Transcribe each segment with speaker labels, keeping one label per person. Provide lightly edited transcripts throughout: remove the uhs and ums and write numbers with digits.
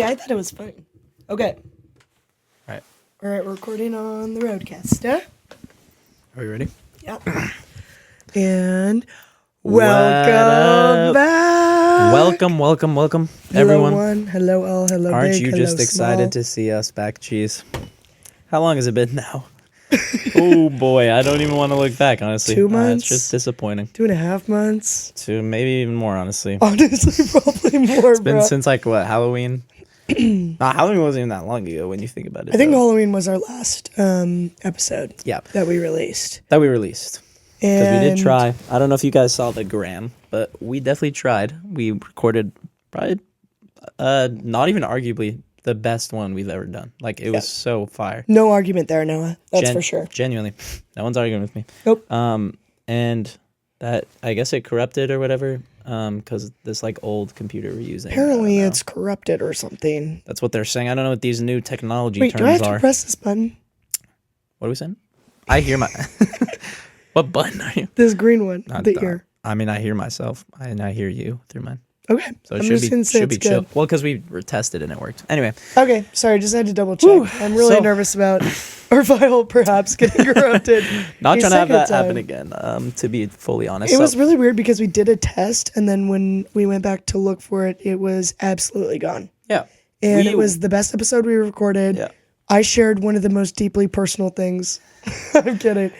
Speaker 1: See, I thought it was fun. Okay.
Speaker 2: All right.
Speaker 1: All right, we're recording on the roadcast. Are
Speaker 2: we ready?
Speaker 1: Yeah. And welcome back.
Speaker 2: Welcome,
Speaker 1: Hello
Speaker 2: everyone.
Speaker 1: One. Hello all. Hello
Speaker 2: Aren't
Speaker 1: big.
Speaker 2: you
Speaker 1: Hello
Speaker 2: just excited
Speaker 1: small.
Speaker 2: to see us back, Cheese? How long has it been now? Oh boy, I don't even want to look back, honestly.
Speaker 1: 2 months?
Speaker 2: It's just disappointing.
Speaker 1: 2.5 months.
Speaker 2: Maybe even more, honestly.
Speaker 1: Honestly, probably more,
Speaker 2: It's been since, like, what, Halloween? Halloween wasn't even that long ago when you think about it.
Speaker 1: I think Halloween was our last episode that we released.
Speaker 2: Because we did try. I don't know if you guys saw the gram, but we definitely tried. We recorded probably not even arguably the best one we've ever done. Like, it was so fire.
Speaker 1: No argument there, Noah. That's for sure.
Speaker 2: Genuinely. No one's arguing with me.
Speaker 1: Nope.
Speaker 2: And that, I guess it corrupted or whatever, because this, like, old computer we're using.
Speaker 1: Apparently it's corrupted or something.
Speaker 2: That's what they're saying. I don't know what these new technology
Speaker 1: Wait,
Speaker 2: terms
Speaker 1: do I have
Speaker 2: are.
Speaker 1: to press this button?
Speaker 2: What are we saying? I hear my... What button are you?
Speaker 1: This green one. The ear.
Speaker 2: I mean, I hear myself, and I hear you through mine.
Speaker 1: Okay.
Speaker 2: So it should be chill. Well, because we tested and it worked. Anyway.
Speaker 1: Okay. Sorry, just had to double check. I'm really nervous about our file perhaps getting corrupted.
Speaker 2: Not trying to have that happen again, to be fully honest.
Speaker 1: It was really weird because we did a test, and then when we went back to look for it, it was absolutely gone.
Speaker 2: Yeah.
Speaker 1: And it was the best episode we recorded.
Speaker 2: Yeah.
Speaker 1: I shared one of the most deeply personal things. I'm kidding.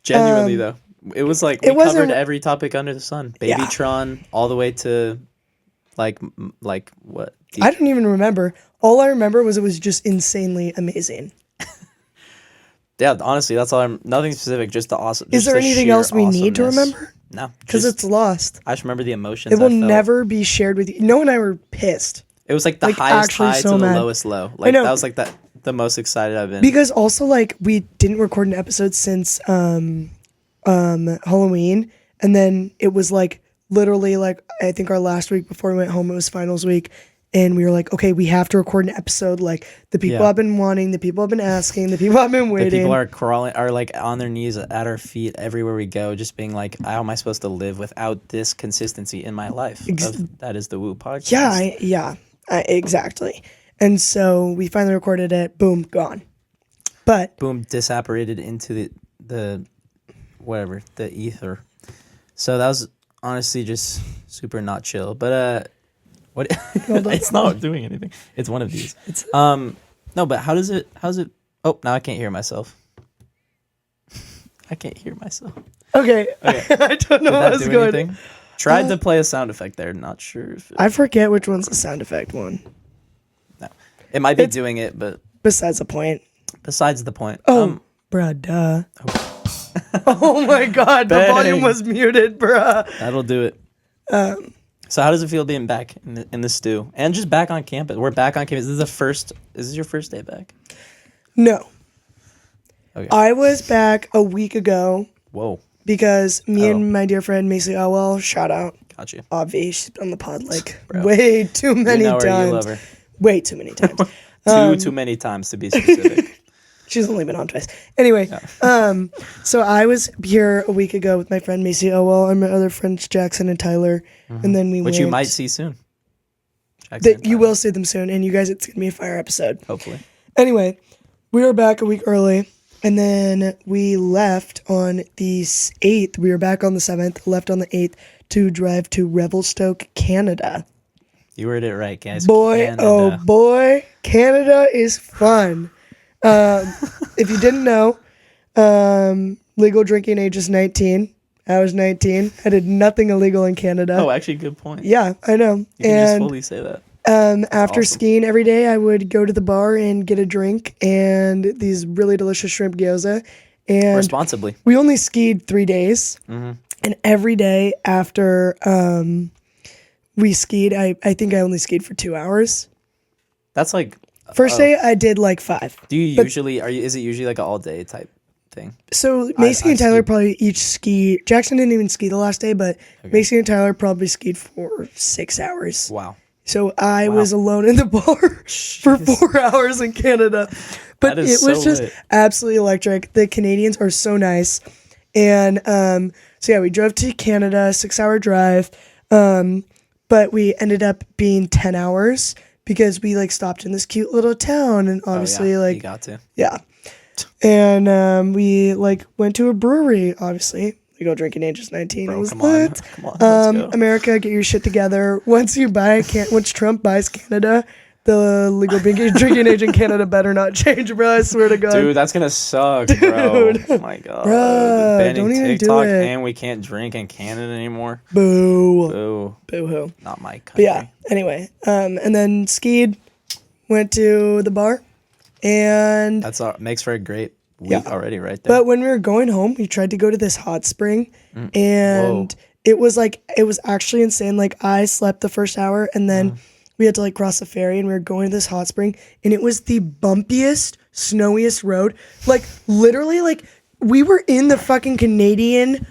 Speaker 2: Genuinely, though. It was like we covered every topic under the sun. Babytron, all the way to like what?
Speaker 1: I don't even remember. All I remember was it was just insanely amazing.
Speaker 2: Yeah, honestly, that's all. Nothing specific, just the awesome.
Speaker 1: Is there anything else we need to remember?
Speaker 2: No,
Speaker 1: because it's lost.
Speaker 2: I just remember the emotions.
Speaker 1: It will never be shared with you. Noah and I were pissed.
Speaker 2: It was like the highest high to the lowest low. Like that was like the most excited I've been.
Speaker 1: Because also like we didn't record an episode since Halloween, and then it was like literally like I think our last week before we went home, it was finals week, and we were like, okay, we have to record an episode. Like the people have been wanting, the people have been asking, the people have been waiting.
Speaker 2: The people are crawling, are like on their knees at our feet everywhere we go, just being like, how am I supposed to live without this consistency in my life? That is the Woo podcast.
Speaker 1: Exactly. And so we finally recorded it. Boom, gone. But
Speaker 2: boom, disapparated into the whatever, the ether. So that was honestly just super not chill. But what? It's not doing anything. It's one of these. No, but how's it? Oh, now I can't hear myself. I can't hear myself.
Speaker 1: Okay. I don't know what was going on.
Speaker 2: Tried to play a sound effect there. Not sure if
Speaker 1: I forget which one's the sound effect one.
Speaker 2: No, it might be doing it, but
Speaker 1: besides the point.
Speaker 2: Oh,
Speaker 1: bruh, duh. Oh my God, the volume was muted, bruh.
Speaker 2: That'll do it. So how does it feel being back in the stew and just back on campus? We're back on campus. Is this your first day back?
Speaker 1: No.
Speaker 2: Okay.
Speaker 1: I was back a week ago.
Speaker 2: Whoa.
Speaker 1: Because me and my dear friend Macy Yall, shout out.
Speaker 2: Gotcha.
Speaker 1: Evie, she's been on the pod like way too many times. You love her. Way too many times.
Speaker 2: Too many times to be specific.
Speaker 1: She's only been on twice. Anyway, so I was here a week ago with my friend Macy Owell and my other friends Jackson and Tyler, and then we
Speaker 2: Which you might see soon.
Speaker 1: You will see them soon, and you guys, it's gonna be a fire episode.
Speaker 2: Hopefully.
Speaker 1: Anyway, we were back a week early, and then we left on the 8th. We were back on the 7th, left on the 8th to drive to Revelstoke, Canada.
Speaker 2: You heard it right, guys.
Speaker 1: Boy, oh boy, Canada is fun. If you didn't know, legal drinking age is 19. I was 19. I did nothing illegal in Canada.
Speaker 2: Oh, actually, good point.
Speaker 1: Yeah, I know.
Speaker 2: You can just fully say that.
Speaker 1: After skiing every day, I would go to the bar and get a drink and these really delicious shrimp gyoza. And
Speaker 2: responsibly.
Speaker 1: We only skied 3 days. Mm-hmm. And every day after we skied, I think I only skied for 2 hours.
Speaker 2: That's like...
Speaker 1: First day, I did like 5.
Speaker 2: Do you usually... Is it usually like an all-day type thing?
Speaker 1: So Macy and Tyler probably each ski... Jackson didn't even ski the last day, but Macy and Tyler probably skied for 6 hours.
Speaker 2: Wow.
Speaker 1: So I was alone in the bar for 4 hours in Canada. But it was just absolutely electric. The Canadians are so nice. And so yeah, we drove to Canada, 6-hour drive. But we ended up being 10 hours because we like stopped in this cute little town, and obviously
Speaker 2: you
Speaker 1: like
Speaker 2: got to.
Speaker 1: yeah, and we like went to a brewery. Obviously, legal drinking age is 19. It was
Speaker 2: come on.
Speaker 1: lit.
Speaker 2: Come on, let's go.
Speaker 1: America, get your shit together. Once Trump buys Canada, the legal drinking age in Canada better not change, bro. I swear to God.
Speaker 2: Dude, that's gonna suck, bro. Oh my God.
Speaker 1: Bruh,
Speaker 2: Banning
Speaker 1: don't even do
Speaker 2: TikTok
Speaker 1: it.
Speaker 2: and we can't drink in Canada anymore.
Speaker 1: Boo.
Speaker 2: Boo.
Speaker 1: Boo-hoo.
Speaker 2: Not my
Speaker 1: But
Speaker 2: country.
Speaker 1: yeah, anyway. And then skied, went to the bar, and...
Speaker 2: That's makes for a great week already right there.
Speaker 1: But when we were going home, we tried to go to this hot spring, and
Speaker 2: Whoa.
Speaker 1: it was actually insane. Like, I slept the first hour, and then we had to like cross the ferry, and we were going to this hot spring, and it was the bumpiest, snowiest road. Like, literally, like, we were in the fucking Canadian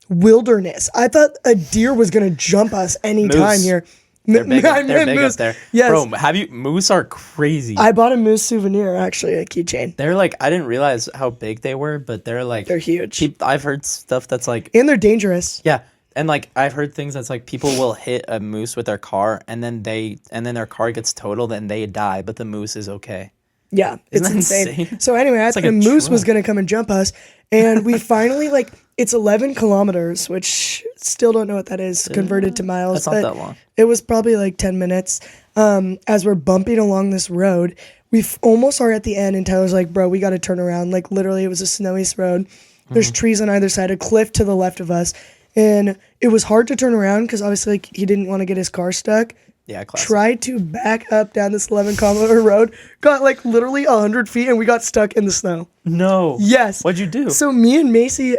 Speaker 1: wilderness. I thought a deer was gonna jump us anytime
Speaker 2: Moose.
Speaker 1: here.
Speaker 2: They're big,
Speaker 1: I
Speaker 2: they're
Speaker 1: meant
Speaker 2: big
Speaker 1: moose.
Speaker 2: up there.
Speaker 1: Yes.
Speaker 2: Bro, moose are crazy.
Speaker 1: I bought a moose souvenir, actually, a keychain.
Speaker 2: They're like, I didn't realize how big they were, but they're like...
Speaker 1: They're huge.
Speaker 2: I've heard stuff that's like...
Speaker 1: And they're dangerous.
Speaker 2: Yeah. And like I've heard things that's like people will hit a moose with their car and then their car gets totaled and they die, but the moose is okay.
Speaker 1: Yeah, it's
Speaker 2: Isn't that
Speaker 1: insane.
Speaker 2: insane?
Speaker 1: So anyway, I thought
Speaker 2: like
Speaker 1: a
Speaker 2: a
Speaker 1: moose was
Speaker 2: truck.
Speaker 1: gonna come and jump us, and we finally like it's 11 kilometers, which still don't know what that is converted to miles.
Speaker 2: That's not that long.
Speaker 1: It was probably like 10 minutes. As we're bumping along this road, we almost are at the end, and Tyler's like, "Bro, we got to turn around." Like literally, it was the snowiest road. There's trees on either side, a cliff to the left of us. And it was hard to turn around because obviously like, he didn't want to get his car stuck.
Speaker 2: Yeah, classic.
Speaker 1: Tried to back up down this 11-kilometer road. Got like literally 100 feet and we got stuck in the snow.
Speaker 2: No.
Speaker 1: Yes.
Speaker 2: What'd you do?
Speaker 1: So me and Macy,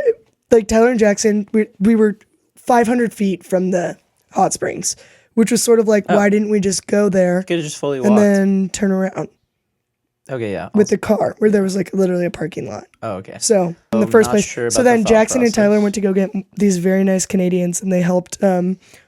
Speaker 1: like Tyler and Jackson, we were 500 feet from the hot springs, which was sort of like, why didn't we just go there
Speaker 2: Could have just fully
Speaker 1: and
Speaker 2: walked.
Speaker 1: then turn around
Speaker 2: Okay, yeah.
Speaker 1: with the car where there was like literally a parking lot.
Speaker 2: Oh, okay.
Speaker 1: So in the first
Speaker 2: not
Speaker 1: place,
Speaker 2: sure
Speaker 1: so
Speaker 2: about the
Speaker 1: then
Speaker 2: thought
Speaker 1: Jackson and
Speaker 2: process.
Speaker 1: Tyler went to go get these very nice Canadians, and they helped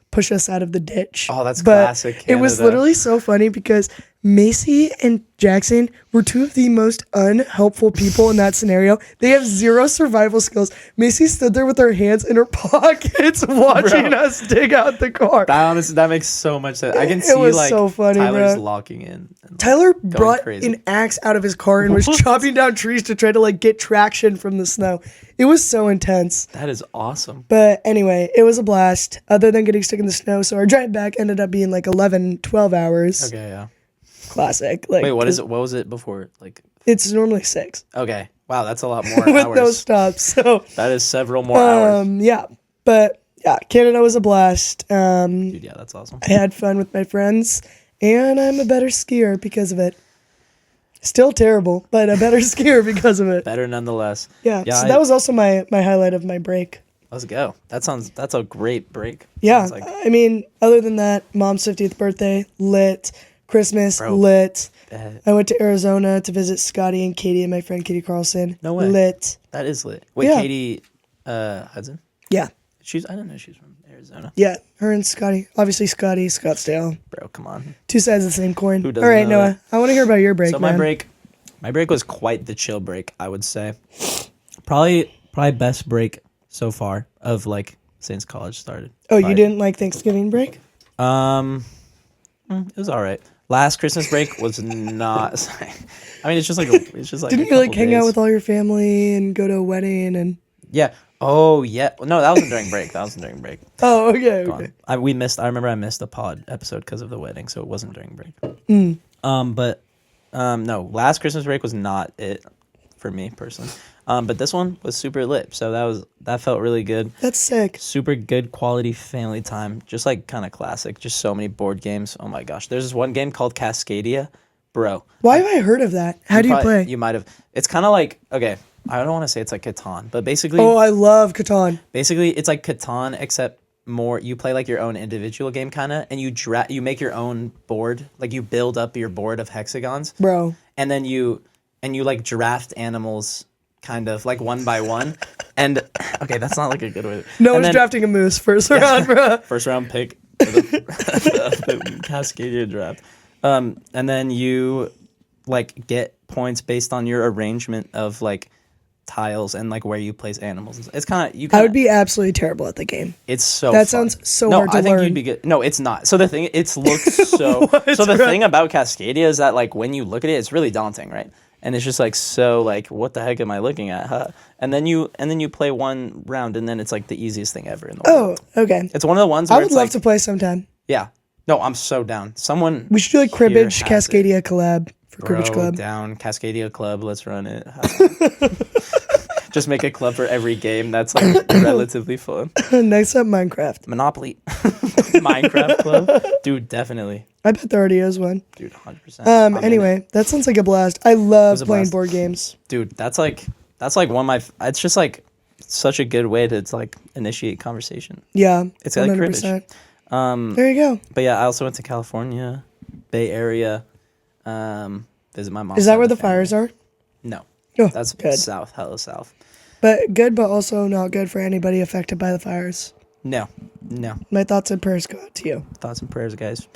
Speaker 1: push us out of the ditch.
Speaker 2: Oh, that's
Speaker 1: But
Speaker 2: classic
Speaker 1: it was
Speaker 2: Canada.
Speaker 1: literally so funny because Macy and Jackson were two of the most unhelpful people in that scenario. They have zero survival skills. Macy stood there with her hands in her pockets watching us dig out the car.
Speaker 2: That makes so much sense. I can
Speaker 1: It
Speaker 2: see
Speaker 1: was
Speaker 2: like
Speaker 1: so funny,
Speaker 2: Tyler's
Speaker 1: bro.
Speaker 2: locking in. And,
Speaker 1: Tyler brought
Speaker 2: crazy.
Speaker 1: an axe out of his car and was chopping down trees to try to like get traction from the snow. It was so intense.
Speaker 2: that is awesome.
Speaker 1: But anyway, it was a blast other than getting stuck in the snow. So our drive back ended up being like 11, 12 hours.
Speaker 2: Okay, yeah.
Speaker 1: Classic. Like,
Speaker 2: Wait, what is it? What was it before? Like,
Speaker 1: It's normally 6
Speaker 2: okay. Wow, that's a lot more
Speaker 1: with
Speaker 2: hours.
Speaker 1: no stops. So,
Speaker 2: That is several more hours.
Speaker 1: yeah. But yeah, Canada was a blast.
Speaker 2: Dude, yeah, that's awesome.
Speaker 1: I had fun with my friends, and I'm a better skier because of it. Still terrible, but a better skier because of it.
Speaker 2: Better nonetheless.
Speaker 1: Yeah. So that was also my highlight of my break.
Speaker 2: Let's go. That's a great break.
Speaker 1: Yeah.
Speaker 2: Sounds like
Speaker 1: I mean, other than that, mom's 50th birthday, lit. Christmas,
Speaker 2: Bro.
Speaker 1: lit.
Speaker 2: Bet.
Speaker 1: I went to Arizona to visit Scotty and Katie and my friend Katie Carlson.
Speaker 2: No way.
Speaker 1: Lit.
Speaker 2: That is lit. Wait,
Speaker 1: Yeah.
Speaker 2: Katie Hudson?
Speaker 1: Yeah.
Speaker 2: I didn't know she's from Arizona.
Speaker 1: Yeah. Her and Scotty. Obviously, Scotty, Scottsdale.
Speaker 2: Bro, come on.
Speaker 1: Two sides of the same coin.
Speaker 2: Who doesn't
Speaker 1: All right,
Speaker 2: know
Speaker 1: Noah.
Speaker 2: that?
Speaker 1: I want to hear about your break,
Speaker 2: So
Speaker 1: man.
Speaker 2: my break was quite the chill break, I would say. Probably best break so far of like since college started.
Speaker 1: Oh, you
Speaker 2: Probably.
Speaker 1: didn't like Thanksgiving break?
Speaker 2: It was all right. Last Christmas break was not. I mean, it's just like
Speaker 1: Didn't you like hang out with all your family and go to a wedding and?
Speaker 2: Yeah. Oh yeah. No, that wasn't during break.
Speaker 1: Oh, okay.
Speaker 2: Go
Speaker 1: Okay.
Speaker 2: on. I remember I missed a pod episode because of the wedding, so it wasn't during break. No, last Christmas break was not it for me personally. But this one was super lit, so that felt really good.
Speaker 1: That's sick.
Speaker 2: Super good quality family time, just like kind of classic. Just so many board games. Oh my gosh, there's this one game called Cascadia, bro.
Speaker 1: Why have I heard of that? How do you play?
Speaker 2: You might have. It's kind of like, okay, I don't want to say it's like Catan, but basically,
Speaker 1: Oh, I love Catan.
Speaker 2: it's like Catan except more. You play like your own individual game, kind of, and you make your own board. Like you build up your board of hexagons,
Speaker 1: Bro.
Speaker 2: and then you like draft animals. Kind of like one by one, and okay, that's not like a good way.
Speaker 1: No one's drafting a moose first round, bro.
Speaker 2: First round pick for the Cascadia draft, and then you like get points based on your arrangement of like tiles and like where you place animals. It's kind of
Speaker 1: I would be absolutely terrible at the game.
Speaker 2: It's so
Speaker 1: that
Speaker 2: fun.
Speaker 1: sounds so hard to
Speaker 2: I think
Speaker 1: learn.
Speaker 2: you'd be good. No, it's not. So the thing, it looks so. So the thing about Cascadia is that like when you look at it, it's really daunting, right? And it's just like so like what the heck am I looking at? Huh? And then you play one round, and then it's like the easiest thing ever in the world.
Speaker 1: Oh, okay.
Speaker 2: It's one of the ones where
Speaker 1: I would love to play sometime.
Speaker 2: Yeah. No, I'm so down. Someone.
Speaker 1: We should do like Cribbage Cascadia collab for
Speaker 2: Bro,
Speaker 1: Cribbage Club.
Speaker 2: Down Cascadia Club. Let's run it. Just make a club for every game. That's like relatively fun.
Speaker 1: Next up, Minecraft.
Speaker 2: Monopoly. Minecraft club. Dude, definitely.
Speaker 1: I bet there already is one.
Speaker 2: Dude, 100%.
Speaker 1: Anyway, that sounds like a blast. I love playing
Speaker 2: blast.
Speaker 1: board games.
Speaker 2: Dude, that's like one of my. It's just like such a good way to like initiate conversation.
Speaker 1: Yeah,
Speaker 2: it's like cribbage.
Speaker 1: There you go.
Speaker 2: But yeah, I also went to California, Bay Area. Visit my mom.
Speaker 1: Is that where the fires are?
Speaker 2: No,
Speaker 1: Oh,
Speaker 2: that's
Speaker 1: good.
Speaker 2: south, hella south.
Speaker 1: But good, but also not good for anybody affected by the fires.
Speaker 2: No.
Speaker 1: My thoughts and prayers go out to you.
Speaker 2: Thoughts and prayers, guys.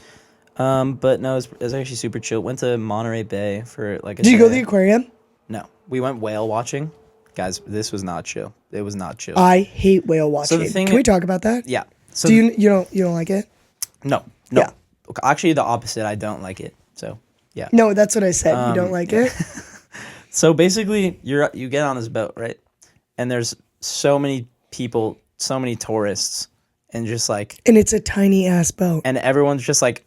Speaker 2: But no, it was actually super chill. Went to Monterey Bay for like a
Speaker 1: Did you go to
Speaker 2: day.
Speaker 1: the aquarium?
Speaker 2: No, we went whale watching. Guys, this was not chill. It was not chill.
Speaker 1: I hate whale watching.
Speaker 2: So the thing
Speaker 1: Can we talk about that?
Speaker 2: Yeah. So
Speaker 1: Do you don't like it?
Speaker 2: No.
Speaker 1: Yeah.
Speaker 2: Actually, the opposite. I don't like it. So yeah.
Speaker 1: No, that's what I said. You don't like it?
Speaker 2: So basically, you get on this boat, right? And there's so many people, so many tourists, and just like...
Speaker 1: And it's a tiny ass boat.
Speaker 2: And everyone's just like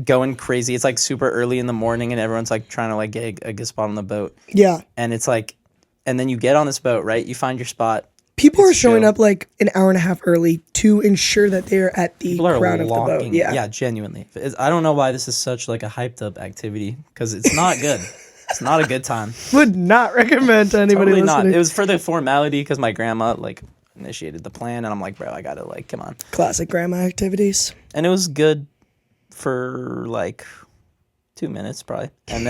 Speaker 2: going crazy. It's like super early in the morning, and everyone's like trying to like get a good spot on the boat.
Speaker 1: Yeah.
Speaker 2: And it's like... And then you get on this boat, right? You find your spot.
Speaker 1: People are showing
Speaker 2: chill.
Speaker 1: up like an hour and a half early to ensure that they are at the crown of the boat.
Speaker 2: Yeah, genuinely. I don't know why this is such like a hyped up activity, because it's not good. It's not a good time.
Speaker 1: Would not recommend to anybody
Speaker 2: Totally
Speaker 1: listening.
Speaker 2: not. It was for the formality because my grandma like initiated the plan, and I'm like, bro, I gotta like, come on.
Speaker 1: Classic grandma activities.
Speaker 2: And it was good for like 2 minutes probably, and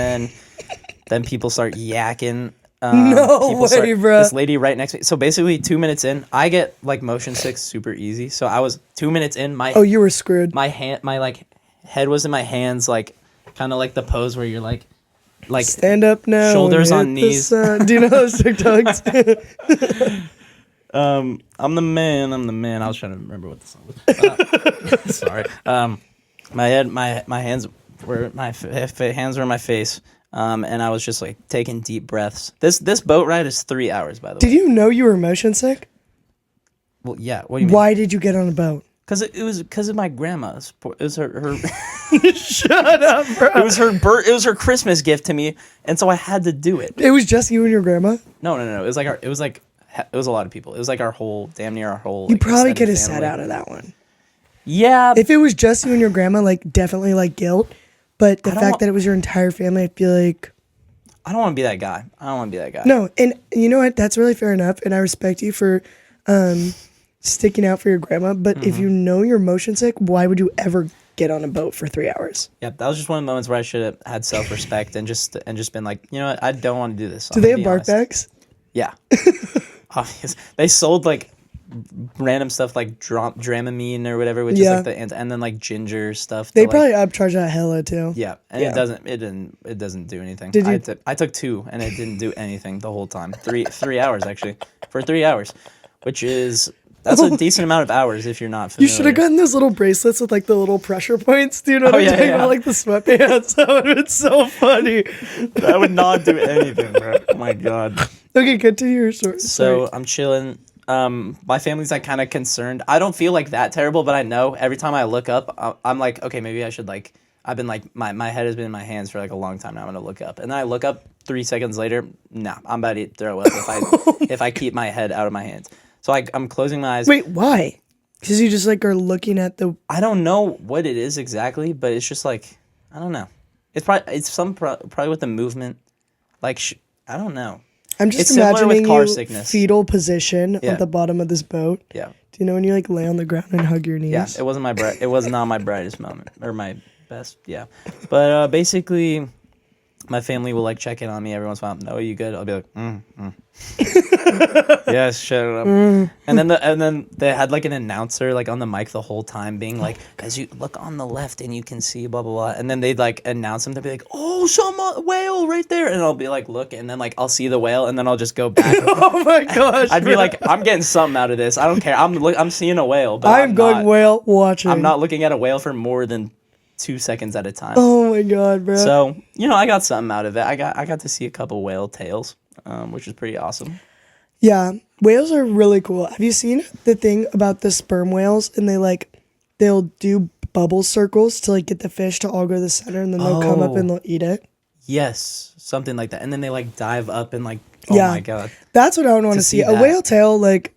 Speaker 2: then people start yakking.
Speaker 1: No way, bro.
Speaker 2: This lady right next to me. So basically, 2 minutes in, I get like motion sick super easy. So I was 2 minutes in.
Speaker 1: Oh, you were screwed.
Speaker 2: My like head was in my hands, like kind of like the pose where you're like
Speaker 1: stand up now.
Speaker 2: shoulders on knees.
Speaker 1: Do you know those TikToks?
Speaker 2: I'm the man. I was trying to remember what the song was. Sorry. My hands were hands were in my face. And I was just like taking deep breaths. This boat ride is 3 hours, by the way.
Speaker 1: Did you know you were motion sick?
Speaker 2: Well, yeah. What do you mean?
Speaker 1: Why did you get on a boat?
Speaker 2: Because it was because of my grandma. It was her
Speaker 1: Shut up, bro.
Speaker 2: It was her Christmas gift to me, and so I had to do it.
Speaker 1: It was just you and your grandma?
Speaker 2: No. It was a lot of people. It was like damn near our whole.
Speaker 1: You
Speaker 2: like,
Speaker 1: probably
Speaker 2: extended
Speaker 1: could have
Speaker 2: family.
Speaker 1: sat out of that one.
Speaker 2: Yeah.
Speaker 1: If it was just you and your grandma, like definitely like guilt. But the fact that it was your entire family, I feel like...
Speaker 2: I don't want to be that guy.
Speaker 1: No, and you know what? That's really fair enough, and I respect you for sticking out for your grandma. But if you know you're motion sick, why would you ever get on a boat for 3 hours?
Speaker 2: Yeah, that was just one of the moments where I should have had self-respect and just been like, you know what? I don't want to do this.
Speaker 1: Do they have bark bags?
Speaker 2: Yeah. They sold like random stuff like Dramamine or whatever, which is like and then like ginger stuff.
Speaker 1: They probably upcharge that hella too.
Speaker 2: Yeah, and it doesn't do anything. I took 2 and it didn't do anything the whole time. 3 hours actually, for 3 hours, which is that's a decent amount of hours if you're not familiar.
Speaker 1: You should have gotten those little bracelets with like the little pressure points. Do you know what I'm talking about? Like the sweatpants. That would have been so funny.
Speaker 2: That would not do anything, bro. Oh my god.
Speaker 1: Okay, continue your story.
Speaker 2: So I'm chilling. My family's like kind of concerned. I don't feel like that terrible, but I know every time I look up, I'm like, okay, maybe I should like. I've been like my head has been in my hands for like a long time now. I'm gonna look up, and then I look up 3 seconds later. Nah, I'm about to throw up if I keep my head out of my hands. So I'm closing my eyes.
Speaker 1: Wait, why? Because you just like are looking at the.
Speaker 2: I don't know what it is exactly, but it's just like I don't know. It's probably with the movement. Like I don't know.
Speaker 1: I'm just
Speaker 2: it's
Speaker 1: imagining
Speaker 2: car
Speaker 1: you
Speaker 2: sickness.
Speaker 1: Fetal position at the bottom of this boat.
Speaker 2: Yeah.
Speaker 1: Do you know when you like lay on the ground and hug your knees?
Speaker 2: Yeah, it wasn't it was not my brightest moment or my best. Yeah, but basically, my family will like check in on me every once in a while. No, are you good? I'll be like, yes, shut up. And then they had like an announcer like on the mic the whole time being like, as you look on the left and you can see blah blah blah. And then they'd like announce them to be like, oh, some whale right there. And I'll be like, look, and then like I'll see the whale and then I'll just go back.
Speaker 1: Oh my gosh.
Speaker 2: I'd be like, I'm getting something out of this. I don't care. I'm seeing a whale, but
Speaker 1: I'm going whale watching.
Speaker 2: I'm not looking at a whale for more than 2 seconds at a time.
Speaker 1: Oh my god, bro.
Speaker 2: So, I got something out of it. I got to see a couple whale tails, which is pretty awesome.
Speaker 1: Yeah, whales are really cool. Have you seen the thing about the sperm whales and they'll do bubble circles to like get the fish to all go to the center and then they'll come up and they'll eat it?
Speaker 2: Yes, something like that. And then they like dive up and like, my god.
Speaker 1: That's what I would want to see. A whale tail, like,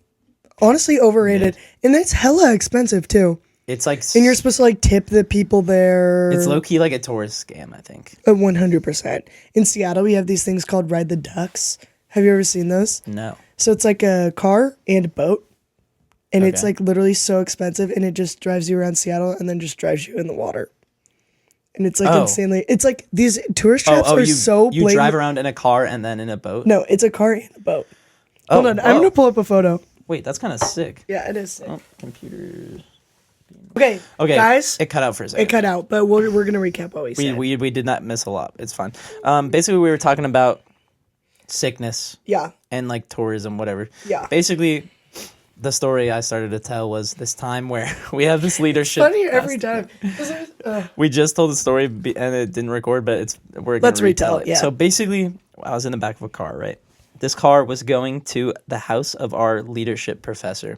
Speaker 1: honestly overrated. And it's hella expensive too.
Speaker 2: It's like,
Speaker 1: and you're supposed to like tip the people there.
Speaker 2: It's low key like a tourist scam, I think.
Speaker 1: 100%. In Seattle, we have these things called Ride the Ducks. Have you ever seen those?
Speaker 2: No.
Speaker 1: So it's like a car and a boat, and it's like literally so expensive, and it just drives you around Seattle and then just drives you in the water. And it's like insanely. It's like these tourist traps are so blatant.
Speaker 2: You drive around in a car and then in a boat?
Speaker 1: No, it's a car and a boat. Hold on, I'm gonna pull up a photo.
Speaker 2: Wait, that's kind of sick.
Speaker 1: Yeah, it is sick.
Speaker 2: Oh, computers.
Speaker 1: Okay,
Speaker 2: guys. It cut out for a second.
Speaker 1: It cut out, but we're gonna recap what we said.
Speaker 2: We did not miss a lot. It's fine. Basically, we were talking about sickness.
Speaker 1: Yeah.
Speaker 2: And like tourism, whatever.
Speaker 1: Yeah.
Speaker 2: Basically, the story I started to tell was this time where we have this leadership.
Speaker 1: Funny every time.
Speaker 2: We just told the story and it didn't record, but we're gonna retell it. Yeah. So basically, I was in the back of a car, right? This car was going to the house of our leadership professor.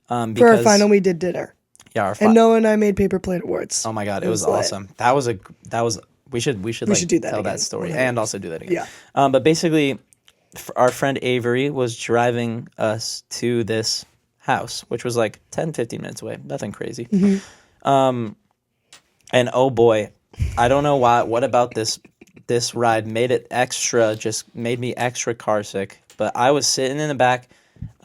Speaker 1: For our final, we did dinner.
Speaker 2: Yeah,
Speaker 1: and Noah and I made paper plate awards.
Speaker 2: Oh my god, it was awesome. That was we should like do that tell again. That story 100%. And also do that again. Yeah. But basically, our friend Avery was driving us to this house, which was like 10-15 minutes away. Nothing crazy. Mm-hmm. And oh boy, I don't know what about this ride made me extra car sick. But I was sitting in the back.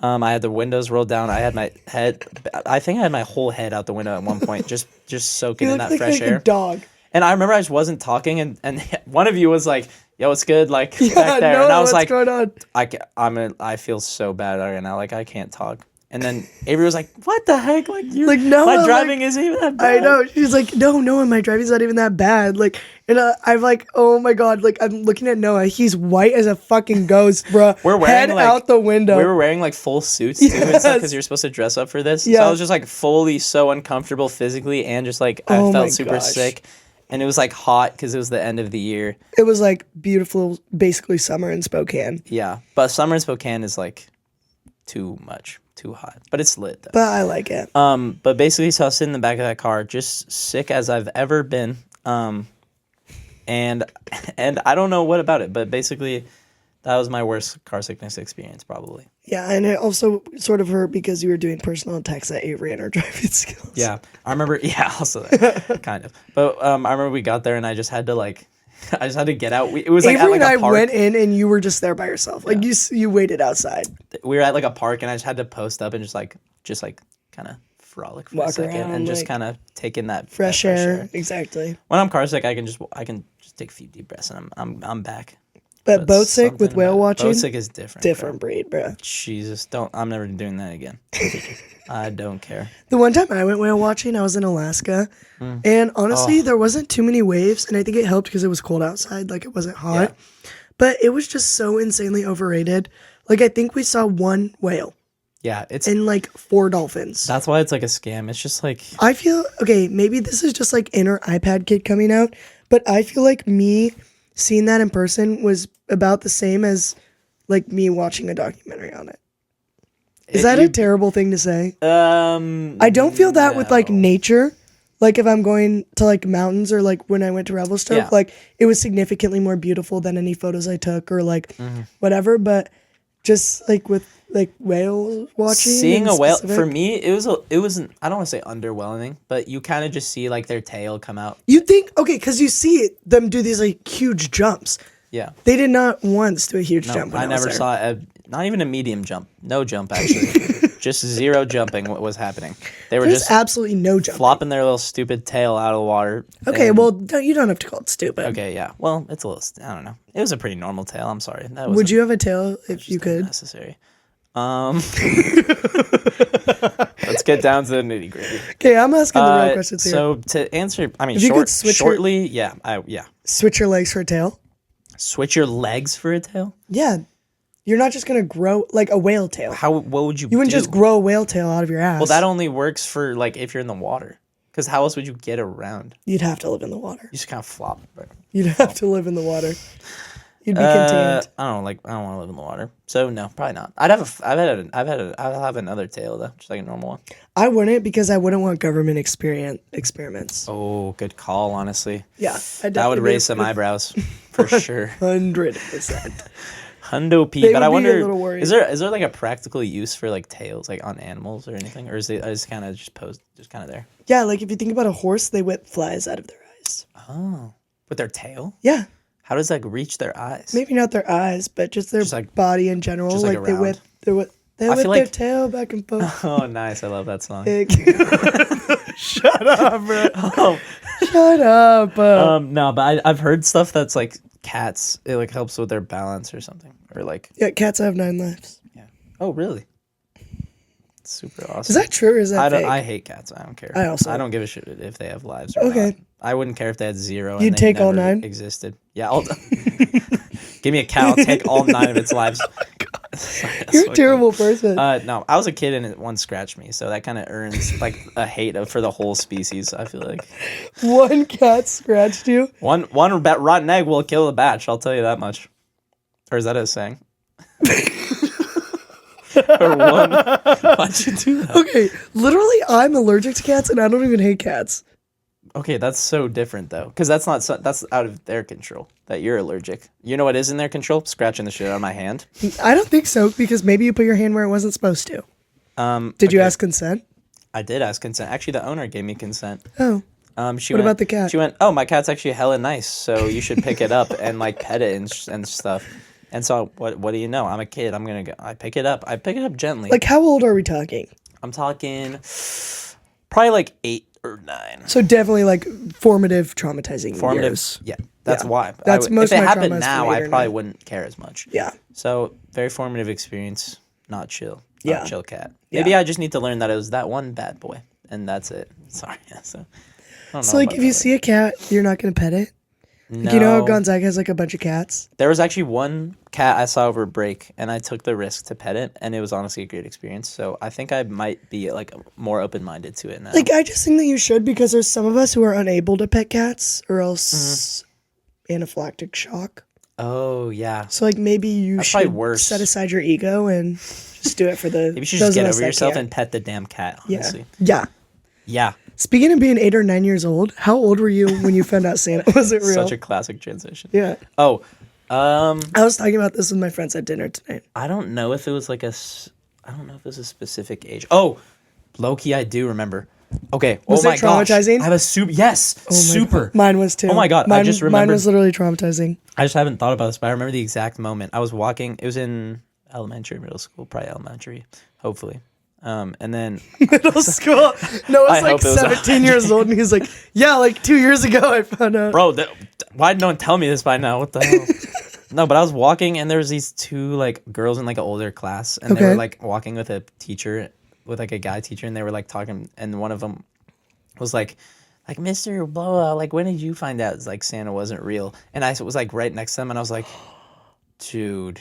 Speaker 2: I had the windows rolled down. I had my head. I think I had my whole head out the window at one point, just soaking in that fresh air.
Speaker 1: A dog.
Speaker 2: And I remember I just wasn't talking, and one of you was like, "Yo, it's good," like back there, and I was like,
Speaker 1: "What's going
Speaker 2: on?" I feel so bad right now, like I can't talk. And then Avery was like, "What the heck? Like, my driving isn't even that bad."
Speaker 1: I know. She's like, "No, my driving's not even that bad." Like, and I'm like, "Oh my god!" Like, I'm looking at Noah. He's white as a fucking ghost, bro.
Speaker 2: We're wearing
Speaker 1: head out the window.
Speaker 2: We were wearing like full suits too, because you're supposed to dress up for this. Yeah. So I was just like fully so uncomfortable physically, and just like I felt super sick. And it was like hot because it was the end of the year.
Speaker 1: It was like beautiful, basically summer in Spokane.
Speaker 2: Yeah, but summer in Spokane is like too much. Too hot, but it's lit though.
Speaker 1: But I like it.
Speaker 2: But basically, so I was sitting in the back of that car, just sick as I've ever been. And I don't know what about it, but basically, that was my worst car sickness experience, probably.
Speaker 1: Yeah, and it also sort of hurt because you were doing personal attacks at Avery and her driving skills.
Speaker 2: Yeah, I remember. Yeah, also that, kind of. But I remember we got there and I just had to get out. It was like
Speaker 1: Avery
Speaker 2: at like a park.
Speaker 1: I went in and you were just there by yourself. Like you waited outside.
Speaker 2: We were at like a park and I just had to post up and just kind of frolic for a second around, and just kind of take in that
Speaker 1: fresh air. Exactly.
Speaker 2: When I'm car sick, I can just take a few deep breaths and I'm back.
Speaker 1: But boat sick with whale watching.
Speaker 2: Boat sick is different.
Speaker 1: Different breed, bro.
Speaker 2: Jesus, I'm never doing that again. I don't care.
Speaker 1: The one time I went whale watching, I was in Alaska, and honestly, there wasn't too many waves, and I think it helped because it was cold outside, like it wasn't hot. Yeah. But it was just so insanely overrated. Like I think we saw one whale.
Speaker 2: Yeah,
Speaker 1: and like 4 dolphins.
Speaker 2: That's why it's like a scam. It's just like
Speaker 1: I feel maybe this is just like inner iPad kid coming out, but I feel like me seeing that in person was about the same as like me watching a documentary on it. Is that a terrible thing to say? I don't feel that with like nature. Like if I'm going to like mountains or like when I went to Revelstoke, like it was significantly more beautiful than any photos I took or like whatever. But just like with like whale watching,
Speaker 2: seeing a whale for me, it wasn't. I don't want to say underwhelming, but you kind of just see like their tail come out.
Speaker 1: You think because you see them do these like huge jumps.
Speaker 2: Yeah,
Speaker 1: they did not once do a huge jump.
Speaker 2: I never saw not even a medium jump. No jump actually. Just zero jumping. What was happening? They were
Speaker 1: There's
Speaker 2: just
Speaker 1: absolutely no jumping.
Speaker 2: flopping their little stupid tail out of the water.
Speaker 1: Okay,
Speaker 2: and-
Speaker 1: well, you don't have to call it stupid.
Speaker 2: Okay, yeah. Well, it's a little. I don't know. It was a pretty normal tail. I'm sorry. That
Speaker 1: Would you have a tail if you could?
Speaker 2: Necessary. Let's get down to the nitty gritty.
Speaker 1: Okay, I'm asking the real questions here.
Speaker 2: So to answer, I mean,
Speaker 1: If you could switch
Speaker 2: shortly,
Speaker 1: Switch your legs for a tail?
Speaker 2: Switch your legs for a tail?
Speaker 1: Yeah. You're not just going to grow like a whale tail.
Speaker 2: What would you
Speaker 1: You wouldn't
Speaker 2: do?
Speaker 1: just grow a whale tail out of your ass.
Speaker 2: Well, that only works for like if you're in the water. Because how else would you get around?
Speaker 1: You'd have to live in the water.
Speaker 2: You just kind of flop. Right?
Speaker 1: You'd have to live in the water. You'd be contained.
Speaker 2: I don't want to live in the water. So no, probably not. I'll have another tail though, just like a normal one.
Speaker 1: I wouldn't because I wouldn't want government experiments.
Speaker 2: Oh, good call, honestly.
Speaker 1: Yeah.
Speaker 2: That would raise some eyebrows for sure.
Speaker 1: 100%.
Speaker 2: Hundo P,
Speaker 1: They
Speaker 2: but I
Speaker 1: would be a
Speaker 2: wonder
Speaker 1: little worried.
Speaker 2: is there like a practical use for like tails like on animals or anything, or is it just kind of just kind of there?
Speaker 1: Yeah, like if you think about a horse, they whip flies out of their eyes.
Speaker 2: Oh, with their tail?
Speaker 1: Yeah.
Speaker 2: How does that reach their eyes?
Speaker 1: Maybe not their eyes, but just their body in general.
Speaker 2: just, like,
Speaker 1: Like they
Speaker 2: around.
Speaker 1: whip their
Speaker 2: like-
Speaker 1: tail back and forth.
Speaker 2: Oh, nice! I love that song.
Speaker 1: Shut up, bro.
Speaker 2: Oh.
Speaker 1: Shut up.
Speaker 2: No, but I've heard stuff that's like cats. It like helps with their balance or something, or like
Speaker 1: Yeah, cats have 9 lives.
Speaker 2: yeah. Oh, really? Super awesome.
Speaker 1: Is that true or is that fake?
Speaker 2: I hate cats. I don't care.
Speaker 1: I
Speaker 2: don't give a shit if they have lives or
Speaker 1: Okay.
Speaker 2: not. I wouldn't care if they had 0.
Speaker 1: You'd
Speaker 2: and they
Speaker 1: take all
Speaker 2: never
Speaker 1: 9?
Speaker 2: Existed. Yeah. Give me a cat. I'll take all 9 of its lives.
Speaker 1: You're a terrible person.
Speaker 2: No, I was a kid and one scratched me, so that kind of earns like a hate for the whole species. I feel like
Speaker 1: One cat scratched you.
Speaker 2: one rotten egg will kill a batch. I'll tell you that much. Or is that a saying? Or one? Why'd you do that?
Speaker 1: Okay, literally, I'm allergic to cats and I don't even hate cats.
Speaker 2: Okay, that's so different though, because that's out of their control. That you're allergic. You know what is in their control? Scratching the shit out of my hand.
Speaker 1: I don't think so because maybe you put your hand where it wasn't supposed to. Did you ask consent?
Speaker 2: I did ask consent. Actually, the owner gave me consent.
Speaker 1: Oh.
Speaker 2: What
Speaker 1: about the cat?
Speaker 2: She went, "Oh, my cat's actually hella nice, so you should pick it up and like pet it and stuff." And so, what do you know? I'm a kid. I'm gonna go. I pick it up. I pick it up gently.
Speaker 1: Like, how old are we talking?
Speaker 2: I'm talking probably like 8 or 9.
Speaker 1: So definitely like formative, traumatizing years.
Speaker 2: Yeah. That's why.
Speaker 1: That's most
Speaker 2: if
Speaker 1: of
Speaker 2: it
Speaker 1: my
Speaker 2: happened
Speaker 1: traumas
Speaker 2: now,
Speaker 1: from 8
Speaker 2: I
Speaker 1: or
Speaker 2: probably
Speaker 1: 9.
Speaker 2: wouldn't care as much.
Speaker 1: Yeah.
Speaker 2: So very formative experience. Not chill.
Speaker 1: Yeah.
Speaker 2: Not chill cat.
Speaker 1: Yeah.
Speaker 2: Maybe I just need to learn that it was that one bad boy, and that's it. Sorry. So. I don't
Speaker 1: So
Speaker 2: know
Speaker 1: like,
Speaker 2: about
Speaker 1: if you
Speaker 2: that.
Speaker 1: see a cat, you're not gonna pet it.
Speaker 2: No.
Speaker 1: Like, you know how Gonzaga has like a bunch of cats.
Speaker 2: There was actually one cat I saw over break, and I took the risk to pet it, and it was honestly a great experience. So I think I might be like more open-minded to it now.
Speaker 1: Like, I just think that you should because there's some of us who are unable to pet cats or else anaphylactic shock.
Speaker 2: Oh yeah.
Speaker 1: So like maybe you
Speaker 2: That's probably
Speaker 1: should
Speaker 2: worse.
Speaker 1: set aside your ego and just do it for the.
Speaker 2: Maybe you should
Speaker 1: those
Speaker 2: just get
Speaker 1: of us
Speaker 2: over
Speaker 1: that
Speaker 2: yourself
Speaker 1: can't.
Speaker 2: and pet the damn cat.
Speaker 1: Yeah.
Speaker 2: Honestly.
Speaker 1: Yeah.
Speaker 2: Yeah.
Speaker 1: Speaking of being 8 or 9 years old, how old were you when you found out Santa wasn't real?
Speaker 2: Such a classic transition.
Speaker 1: Yeah.
Speaker 2: Oh,
Speaker 1: I was talking about this with my friends at dinner tonight.
Speaker 2: I don't know if it was like I don't know if it was a specific age. Oh, low-key, I do remember. Okay.
Speaker 1: Was
Speaker 2: oh
Speaker 1: it
Speaker 2: my gosh.
Speaker 1: traumatizing?
Speaker 2: I have a super. Yes.
Speaker 1: Oh my
Speaker 2: super.
Speaker 1: God. Mine was too.
Speaker 2: Oh my God, I
Speaker 1: Mine,
Speaker 2: just
Speaker 1: Mine
Speaker 2: remembered-
Speaker 1: was literally traumatizing.
Speaker 2: I just haven't thought about this, but I remember the exact moment. I was walking. It was in elementary, middle school, probably elementary, hopefully. And then
Speaker 1: Middle school. Noah's
Speaker 2: I
Speaker 1: like
Speaker 2: hope it was
Speaker 1: 17 years old, and he's like, "Yeah, like 2 years ago, I found out."
Speaker 2: bro, why did no one tell me this by now? What the hell? No, but I was walking, and there was these 2 like girls in like an older class, and they
Speaker 1: Okay.
Speaker 2: were like walking with a teacher, with like a guy teacher, and they were like talking, and one of them was like Mr. Bloa, like when did you find out like Santa wasn't real? And I was like right next to them, and I was like, dude.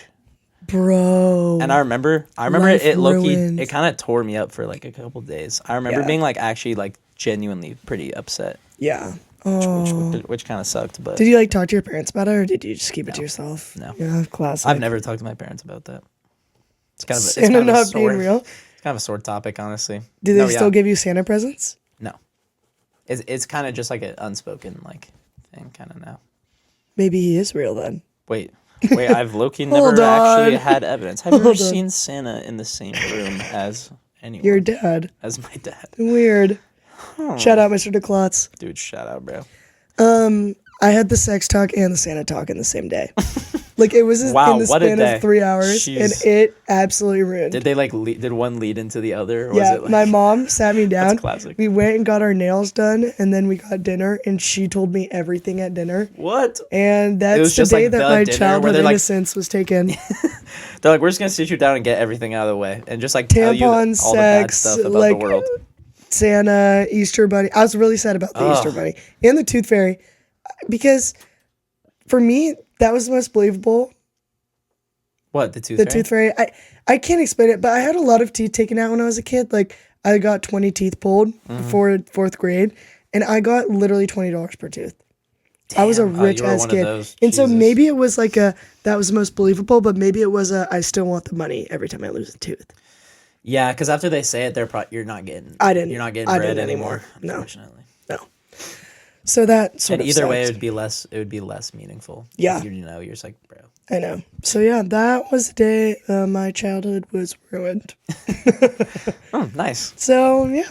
Speaker 1: Bro.
Speaker 2: And I remember
Speaker 1: Life
Speaker 2: it low-key,
Speaker 1: ruined.
Speaker 2: it kind of tore me up for like a couple days. I remember
Speaker 1: Yeah.
Speaker 2: being like actually like genuinely pretty upset,
Speaker 1: Yeah. Oh.
Speaker 2: which kind of sucked. But
Speaker 1: Did you like talk to your parents about it, or did you just keep it to yourself?
Speaker 2: No.
Speaker 1: Yeah, classic.
Speaker 2: I've never talked to my parents about that. It's kind of
Speaker 1: Santa
Speaker 2: it's kind of a
Speaker 1: not
Speaker 2: sore,
Speaker 1: being real.
Speaker 2: It's kind of a sore topic, honestly.
Speaker 1: Do they
Speaker 2: No,
Speaker 1: still give you Santa presents?
Speaker 2: No, it's kind of just like an unspoken like thing, kind of now.
Speaker 1: Maybe he is real then.
Speaker 2: Wait, I've low-key never
Speaker 1: Hold
Speaker 2: actually
Speaker 1: on.
Speaker 2: had evidence. Have you ever
Speaker 1: Hold on.
Speaker 2: seen Santa in the same room as anyone?
Speaker 1: Your dad.
Speaker 2: As my dad.
Speaker 1: Weird. Shout out, Mr. DeClotz.
Speaker 2: Dude, shout out, bro.
Speaker 1: I had the sex talk and the Santa talk in the same day. Like it was
Speaker 2: Wow,
Speaker 1: in the
Speaker 2: what a
Speaker 1: span
Speaker 2: day.
Speaker 1: of 3 hours, and
Speaker 2: Jeez.
Speaker 1: it absolutely ruined.
Speaker 2: Did they like did one lead into the other? Or
Speaker 1: Yeah,
Speaker 2: was it like,
Speaker 1: my mom sat me down.
Speaker 2: That's classic.
Speaker 1: We went and got our nails done, and then we got dinner, and she told me everything at dinner.
Speaker 2: What?
Speaker 1: And
Speaker 2: It was
Speaker 1: that's the
Speaker 2: just
Speaker 1: day
Speaker 2: like
Speaker 1: that
Speaker 2: the
Speaker 1: my
Speaker 2: dinner where
Speaker 1: childhood
Speaker 2: they're like-
Speaker 1: innocence was taken.
Speaker 2: They're like, we're just gonna sit you down and get everything out of the way, and just like tell you
Speaker 1: Tampon,
Speaker 2: all the bad
Speaker 1: sex,
Speaker 2: stuff about the
Speaker 1: like
Speaker 2: world.
Speaker 1: Santa, Easter Bunny. I was really sad about the Easter Bunny and the Tooth Fairy, because for me that was the most believable.
Speaker 2: What, the tooth
Speaker 1: The
Speaker 2: fairy?
Speaker 1: Tooth Fairy. I can't explain it, but I had a lot of teeth taken out when I was a kid. Like I got 20 teeth pulled before 4th grade, and I got literally $20 per tooth. I was a
Speaker 2: Damn.
Speaker 1: rich
Speaker 2: You were
Speaker 1: ass
Speaker 2: one of
Speaker 1: kid.
Speaker 2: those.
Speaker 1: And so
Speaker 2: Jesus.
Speaker 1: maybe it was like that was the most believable, but maybe it was I still want the money every time I lose a tooth.
Speaker 2: Yeah, because after they say it, you're not getting.
Speaker 1: I didn't.
Speaker 2: You're not getting
Speaker 1: I
Speaker 2: bread
Speaker 1: didn't
Speaker 2: anymore.
Speaker 1: No.
Speaker 2: Unfortunately.
Speaker 1: No. So that sort
Speaker 2: And
Speaker 1: of
Speaker 2: either way, it
Speaker 1: sucked.
Speaker 2: would be less. It would be less meaningful.
Speaker 1: Yeah.
Speaker 2: If you're just like, bro.
Speaker 1: I know. So yeah, that was the day my childhood was ruined.
Speaker 2: Oh, nice.
Speaker 1: So yeah,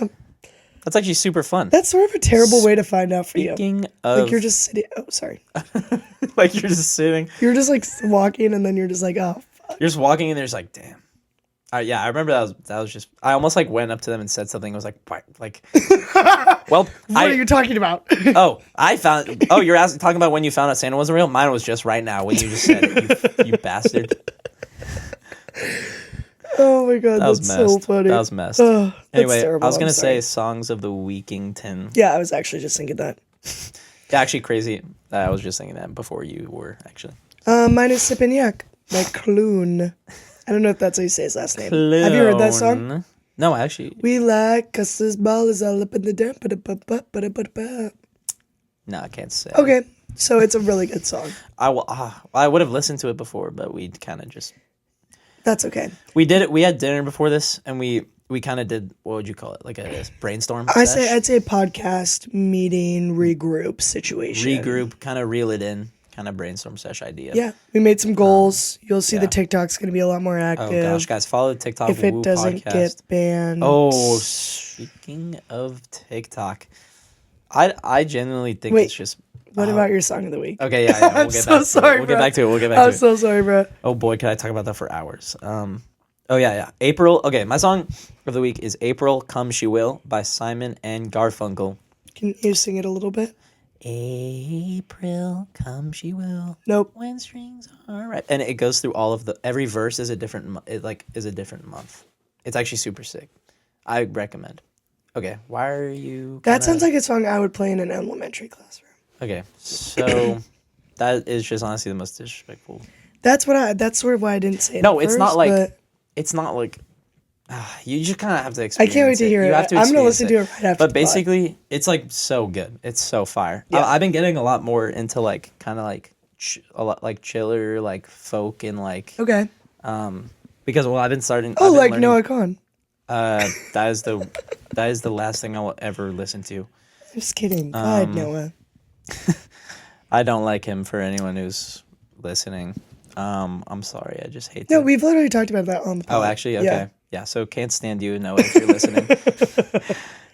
Speaker 2: That's actually super fun.
Speaker 1: that's sort of a terrible way to find out for you.
Speaker 2: Speaking of,
Speaker 1: Like you're just sitting. Oh, sorry.
Speaker 2: like you're just sitting.
Speaker 1: You're just like walking, and then you're just like, oh, fuck.
Speaker 2: You're just walking, and there's like, damn. Yeah, I remember that was just. I almost like went up to them and said something. I was like, what? Like, well,
Speaker 1: What are you talking about?
Speaker 2: I found. Oh, you're talking about when you found out Santa wasn't real. Mine was just right now when you just said it. You bastard.
Speaker 1: Oh my god,
Speaker 2: That was
Speaker 1: that's
Speaker 2: messed.
Speaker 1: so funny.
Speaker 2: That was messed.
Speaker 1: Oh, that's
Speaker 2: Anyway,
Speaker 1: terrible.
Speaker 2: I was
Speaker 1: I'm
Speaker 2: gonna
Speaker 1: sorry.
Speaker 2: say songs of the Weekington.
Speaker 1: Yeah, I was actually just thinking that.
Speaker 2: Yeah, actually, crazy. I was just thinking that before you were actually.
Speaker 1: Mine is Sipignac by Clune. I don't know if that's how you say his last name. Have you heard that song?
Speaker 2: Clone. No, actually,
Speaker 1: We like, cause this ball is all up in the dirt. Ba-da-ba-ba-ba-da-ba-da-ba.
Speaker 2: no, I can't say.
Speaker 1: Okay, so it's a really good song.
Speaker 2: I would have listened to it before, but we kind of just
Speaker 1: That's okay.
Speaker 2: we did it. We had dinner before this, and we kind of did, what would you call it, like a brainstorm.
Speaker 1: I'd
Speaker 2: sesh?
Speaker 1: say podcast, meeting, regroup situation.
Speaker 2: Regroup, kind of reel it in, kind of brainstorm sesh idea.
Speaker 1: Yeah, we made some goals. You'll see
Speaker 2: yeah.
Speaker 1: the TikTok's going to be a lot more
Speaker 2: Oh
Speaker 1: active.
Speaker 2: gosh, guys, follow the TikTok
Speaker 1: if it
Speaker 2: Woo
Speaker 1: doesn't
Speaker 2: podcast.
Speaker 1: get banned.
Speaker 2: Oh, speaking of TikTok, I genuinely think
Speaker 1: Wait.
Speaker 2: it's just.
Speaker 1: What about your song of the week?
Speaker 2: Okay, yeah,
Speaker 1: I'm
Speaker 2: we'll get
Speaker 1: so
Speaker 2: back
Speaker 1: sorry,
Speaker 2: to it. We'll
Speaker 1: bro.
Speaker 2: get back to it. We'll get back
Speaker 1: I'm
Speaker 2: to it.
Speaker 1: so sorry, bro.
Speaker 2: Oh boy, could I talk about that for hours. Oh yeah. April. Okay, my song of the week is "April Come She Will" by Simon and Garfunkel.
Speaker 1: Can you sing it a little bit?
Speaker 2: April come she will.
Speaker 1: Nope.
Speaker 2: When strings are right, and it goes through all of every verse is a different. Is a different month. It's actually super sick. I recommend. Okay, why are you?
Speaker 1: That sounds like a song I would play in an elementary classroom.
Speaker 2: Okay, so that is just honestly the most disrespectful.
Speaker 1: That's sort of why I didn't say it.
Speaker 2: No,
Speaker 1: at
Speaker 2: it's
Speaker 1: first,
Speaker 2: not like.
Speaker 1: but
Speaker 2: It's not like. You just kind of have to
Speaker 1: I
Speaker 2: experience
Speaker 1: can't wait to hear
Speaker 2: You
Speaker 1: it.
Speaker 2: have to
Speaker 1: I'm gonna
Speaker 2: experience
Speaker 1: listen to it right after.
Speaker 2: But
Speaker 1: the pod.
Speaker 2: basically, it's like so good. It's so fire.
Speaker 1: Yeah.
Speaker 2: I've been getting a lot more into like kind of like a lot like chiller, like folk and like
Speaker 1: Okay.
Speaker 2: because I've been starting.
Speaker 1: Oh,
Speaker 2: I've been
Speaker 1: like
Speaker 2: learning,
Speaker 1: Noah Khan.
Speaker 2: that is the last thing I will ever listen to.
Speaker 1: Just kidding. God, Noah.
Speaker 2: I don't like him. For anyone who's listening, I'm sorry. I just hate.
Speaker 1: No,
Speaker 2: to-
Speaker 1: we've literally talked about that on the pod.
Speaker 2: Oh, actually, okay.
Speaker 1: Yeah.
Speaker 2: Yeah, so can't stand you, Noah, if you're listening.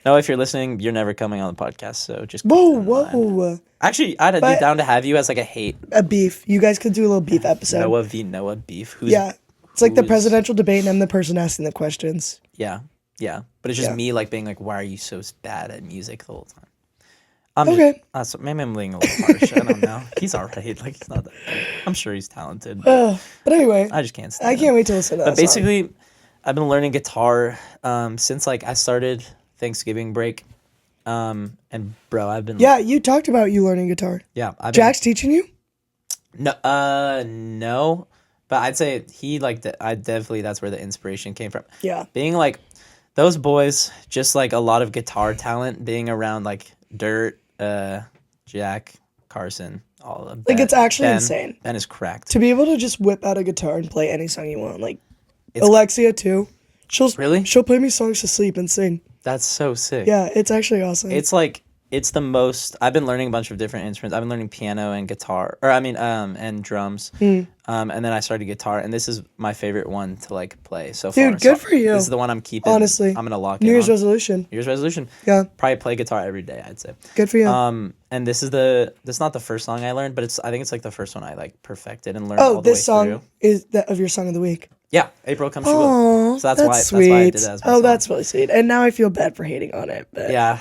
Speaker 2: Noah, if you're listening, you're never coming on the podcast, so just keep
Speaker 1: Whoa,
Speaker 2: that in mind.
Speaker 1: whoa.
Speaker 2: Actually, I'd be
Speaker 1: But-
Speaker 2: down to have you as like a hate
Speaker 1: A beef. You guys could do a little beef episode.
Speaker 2: Noah v. Noah beef. Who's,
Speaker 1: Yeah. It's like the
Speaker 2: who is-
Speaker 1: presidential debate, and I'm the person asking the questions.
Speaker 2: Yeah, yeah. But it's just
Speaker 1: Yeah.
Speaker 2: me like being like, why are you so bad at music the whole time?
Speaker 1: Okay.
Speaker 2: So maybe I'm being a little harsh. I don't know. He's all right. Like, he's not that bad. I'm sure he's talented. But
Speaker 1: But anyway,
Speaker 2: I just can't stand
Speaker 1: I
Speaker 2: him.
Speaker 1: can't wait to listen to that
Speaker 2: But basically, I've been learning guitar since like I started Thanksgiving break. And bro, I've been
Speaker 1: Yeah, you talked about you learning guitar.
Speaker 2: yeah. I've been,
Speaker 1: Jack's teaching you?
Speaker 2: no, but I'd say he like I definitely that's where the inspiration came from.
Speaker 1: Yeah.
Speaker 2: Being like those boys, just like a lot of guitar talent, being around like Dirt, Jack, Carson, all of them.
Speaker 1: Like, it's actually insane.
Speaker 2: Ben is cracked.
Speaker 1: To be able to just whip out a guitar and play any song you want. Like,
Speaker 2: It's-
Speaker 1: Alexia, too.
Speaker 2: Really?
Speaker 1: She'll play me songs to sleep and sing.
Speaker 2: That's so sick.
Speaker 1: Yeah, it's actually awesome.
Speaker 2: It's like it's the most. I've been learning a bunch of different instruments. I've been learning piano and guitar, and drums. And then I started guitar, and this is my favorite one to like play so far.
Speaker 1: Dude, good for you.
Speaker 2: This is the one I'm keeping.
Speaker 1: Honestly,
Speaker 2: I'm gonna lock
Speaker 1: New
Speaker 2: it
Speaker 1: Year's
Speaker 2: on.
Speaker 1: resolution.
Speaker 2: New Year's resolution.
Speaker 1: Yeah.
Speaker 2: Probably play guitar every day, I'd say.
Speaker 1: Good for you.
Speaker 2: And this is not the first song I learned, but I think it's like the first one I like perfected and learned all the way through.
Speaker 1: Oh, this song is that of your song of the week.
Speaker 2: Yeah, April Comes She Will.
Speaker 1: Oh,
Speaker 2: So
Speaker 1: that's sweet.
Speaker 2: that's why I did that as my song.
Speaker 1: That's really sweet. And now I feel bad for hating on it. But
Speaker 2: Yeah.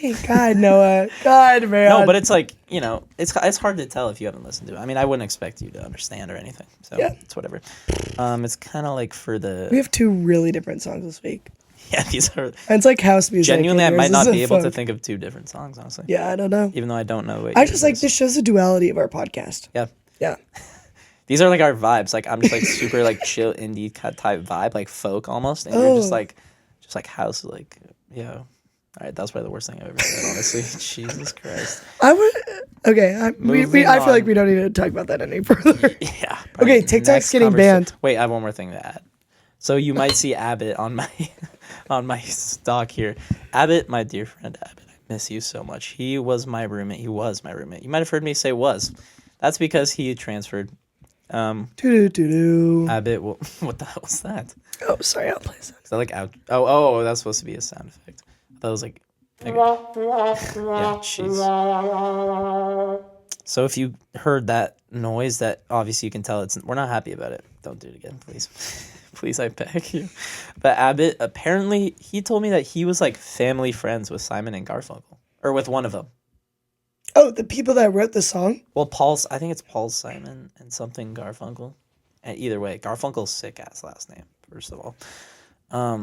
Speaker 1: hey, God, Noah. God, man.
Speaker 2: No, but it's like, it's hard to tell if you haven't listened to it. I mean, I wouldn't expect you to understand or anything. So it's whatever. It's kind of like for the...
Speaker 1: We have 2 really different songs this week.
Speaker 2: Yeah, these are...
Speaker 1: And it's like house music.
Speaker 2: Genuinely, I might not be able to
Speaker 1: think.
Speaker 2: think of 2 different songs, honestly.
Speaker 1: Yeah, I don't know.
Speaker 2: Even though I don't know what
Speaker 1: I just like, this shows the duality of our podcast.
Speaker 2: Yeah.
Speaker 1: Yeah.
Speaker 2: These are like our vibes. Like, I'm just like super like chill indie type vibe, like folk almost. And you're just like house, like, All right, that was probably the worst thing I've ever said, honestly. Jesus Christ.
Speaker 1: Okay, I feel like we don't need to talk about that any further.
Speaker 2: Yeah.
Speaker 1: Okay, TikTok's getting banned.
Speaker 2: Wait, I have one more thing to add. So you might see Abbott on my stock here. Abbott, my dear friend Abbott, I miss you so much. He was my roommate. You might have heard me say was. That's because he transferred. Abbott, what the hell was that?
Speaker 1: Oh, sorry, I'll play that.
Speaker 2: Is that like out? Oh, that's supposed to be a sound effect. I thought it was like. Okay. Yeah, jeez. So if you heard that noise, that obviously you can tell we're not happy about it. Don't do it again, please. Please, I beg you. But Abbott, apparently, he told me that he was like family friends with Simon and Garfunkel, or with one of them.
Speaker 1: Oh, the people that wrote the song?
Speaker 2: Well, I think it's Paul Simon and something Garfunkel. And either way, Garfunkel's sick-ass last name, first of all.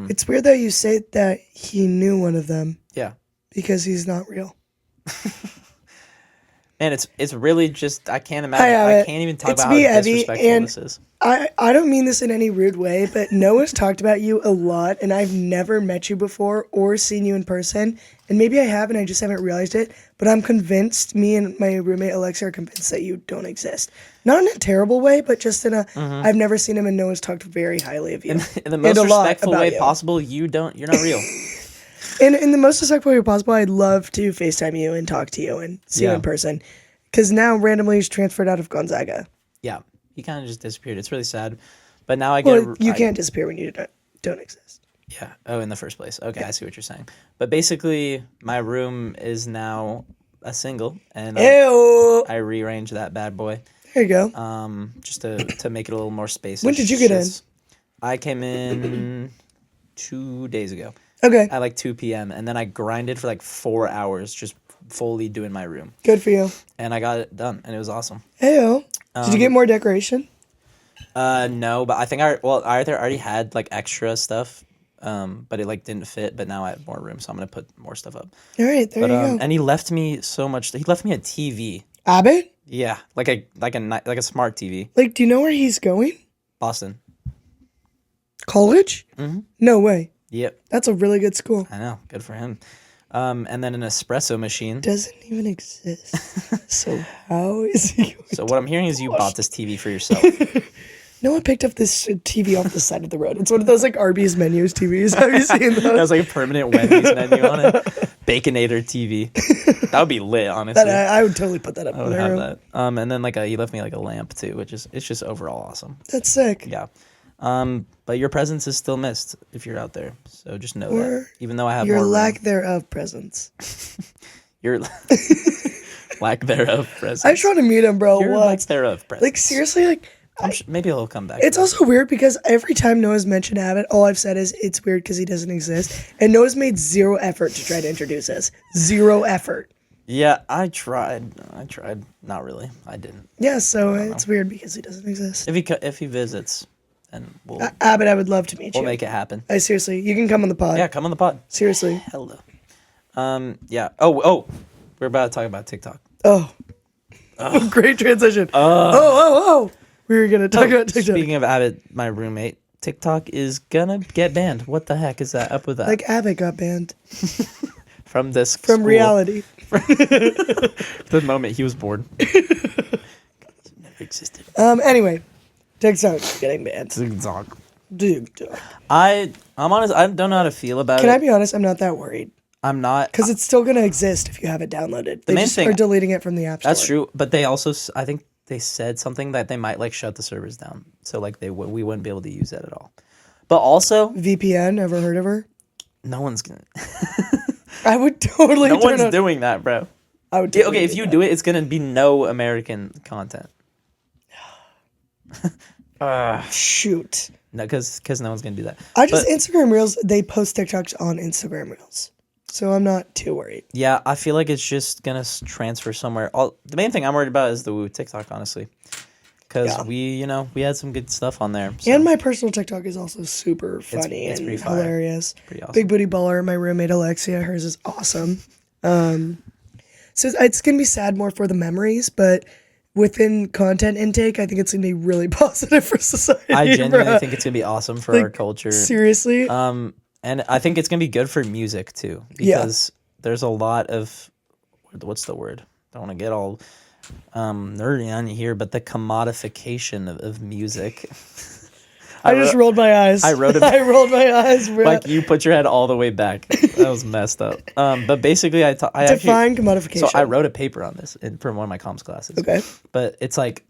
Speaker 1: It's weird that you say that he knew one of them.
Speaker 2: Yeah.
Speaker 1: Because he's not real.
Speaker 2: Man, it's really just, I can't imagine. I can't even talk about how disrespectful this is.
Speaker 1: I don't mean this in any rude way, but Noah's talked about you a lot, and I've never met you before or seen you in person. And maybe I have, and I just haven't realized it. But I'm convinced, me and my roommate Alexa are convinced that you don't exist. Not in a terrible way, but just in a, I've never seen him, and Noah's talked very highly of you.
Speaker 2: In the most respectful way possible, you're not real.
Speaker 1: In the most respectful way possible, I'd love to FaceTime you and talk to you and see you in person. Because now randomly he's transferred out of Gonzaga.
Speaker 2: Yeah, he kind of just disappeared. It's really sad. But now I get...
Speaker 1: Well, you can't disappear when you don't exist.
Speaker 2: Yeah. Oh, in the first place. Okay, I see what you're saying. But basically, my room is now a single. And I rearranged that bad boy.
Speaker 1: There you go.
Speaker 2: Just to make it a little more spacious.
Speaker 1: When did you get in?
Speaker 2: I came in 2 days ago.
Speaker 1: Okay.
Speaker 2: At like 2 p.m. And then I grinded for like 4 hours just fully doing my room.
Speaker 1: Good for you.
Speaker 2: And I got it done, and it was awesome.
Speaker 1: Heyo. Did you get more decoration?
Speaker 2: No, but I think I either already had like extra stuff, but it like didn't fit. But now I have more room, so I'm gonna put more stuff up.
Speaker 1: All right, there you go.
Speaker 2: And he left me so much. He left me a TV.
Speaker 1: Abbott?
Speaker 2: Yeah, like a smart TV.
Speaker 1: Like, do you know where he's going?
Speaker 2: Boston.
Speaker 1: College? Mm-hmm. No way.
Speaker 2: Yep.
Speaker 1: That's a really good school.
Speaker 2: I know. Good for him. And then an espresso machine.
Speaker 1: Doesn't even exist. So how is he going
Speaker 2: So what I'm hearing is you bought this TV for yourself.
Speaker 1: No one picked up this TV off the side of the road. It's one of those like Arby's menus TVs. Have you seen those?
Speaker 2: It has like a permanent Wendy's menu on it. Baconator TV. That would be lit, honestly.
Speaker 1: I would totally put that up.
Speaker 2: I would have that. And then he left me like a lamp too, it's just overall awesome.
Speaker 1: That's sick.
Speaker 2: Yeah. But your presence is still missed if you're out there. So just know that. Even though I have more room.
Speaker 1: Your lack thereof presence.
Speaker 2: Your lack thereof presence.
Speaker 1: I just want to meet him, bro.
Speaker 2: Your lack thereof presence.
Speaker 1: Like seriously, like
Speaker 2: maybe he'll come back.
Speaker 1: It's also weird because every time Noah's mentioned Abbott, all I've said is it's weird because he doesn't exist, and Noah's made zero effort to try to introduce us. Zero effort.
Speaker 2: Yeah, I tried. Not really. I didn't.
Speaker 1: Yeah, so it's weird because he doesn't exist.
Speaker 2: If he visits. And
Speaker 1: Abbott, I would love to meet you.
Speaker 2: We'll make it happen.
Speaker 1: Seriously, you can come on the pod.
Speaker 2: Yeah, come on the pod.
Speaker 1: Seriously.
Speaker 2: Hello. Yeah. Oh, we're about to talk about TikTok.
Speaker 1: Oh. Great transition. We were gonna talk about TikTok.
Speaker 2: Speaking of Abbott, my roommate, TikTok is gonna get banned. What the heck is that up with that?
Speaker 1: Like Abbott got banned.
Speaker 2: From this
Speaker 1: From
Speaker 2: school.
Speaker 1: reality.
Speaker 2: The moment he was born. It never existed.
Speaker 1: Anyway. TikTok getting banned.
Speaker 2: TikTok.
Speaker 1: Dude.
Speaker 2: I'm honest. I don't know how to feel about it.
Speaker 1: Can I be honest? I'm not that worried.
Speaker 2: I'm not.
Speaker 1: Because it's still going to exist if you have it downloaded. They
Speaker 2: main
Speaker 1: just
Speaker 2: thing-
Speaker 1: are deleting it from the App Store.
Speaker 2: That's true, but they also, I think they said something that they might like shut the servers down, so like we wouldn't be able to use that at all. But also,
Speaker 1: VPN, ever heard of her?
Speaker 2: no one's gonna.
Speaker 1: I would totally
Speaker 2: No one's
Speaker 1: on.
Speaker 2: doing that, bro.
Speaker 1: I would
Speaker 2: Yeah,
Speaker 1: totally
Speaker 2: okay, if you do it, it's gonna be no American content.
Speaker 1: Shoot.
Speaker 2: No, because no one's gonna do that.
Speaker 1: I just
Speaker 2: But,
Speaker 1: Instagram Reels, they post TikToks on Instagram Reels. So I'm not too worried.
Speaker 2: yeah, I feel like it's just gonna transfer somewhere. The main thing I'm worried about is the Woo TikTok, honestly, because
Speaker 1: Yeah.
Speaker 2: we had some good stuff on there. So
Speaker 1: And my personal TikTok is also super funny
Speaker 2: it's
Speaker 1: and
Speaker 2: pretty fire.
Speaker 1: hilarious.
Speaker 2: pretty awesome.
Speaker 1: Big Booty Baller, my roommate Alexia, hers is awesome. So it's going to be sad more for the memories, but within content intake, I think it's going to be really positive for society.
Speaker 2: I genuinely
Speaker 1: bruh.
Speaker 2: think it's gonna be awesome for our culture.
Speaker 1: Seriously.
Speaker 2: And I think it's gonna be good for music too, because there's a lot of what's the word? Don't want to get all nerdy on you here, but the commodification of music.
Speaker 1: I just rolled my eyes.
Speaker 2: I wrote it-
Speaker 1: I rolled my eyes. Bro.
Speaker 2: Like you put your head all the way back. That was messed up. But basically, I
Speaker 1: Define commodification.
Speaker 2: So I wrote a paper on this from one of my comms classes.
Speaker 1: Okay.
Speaker 2: But it's like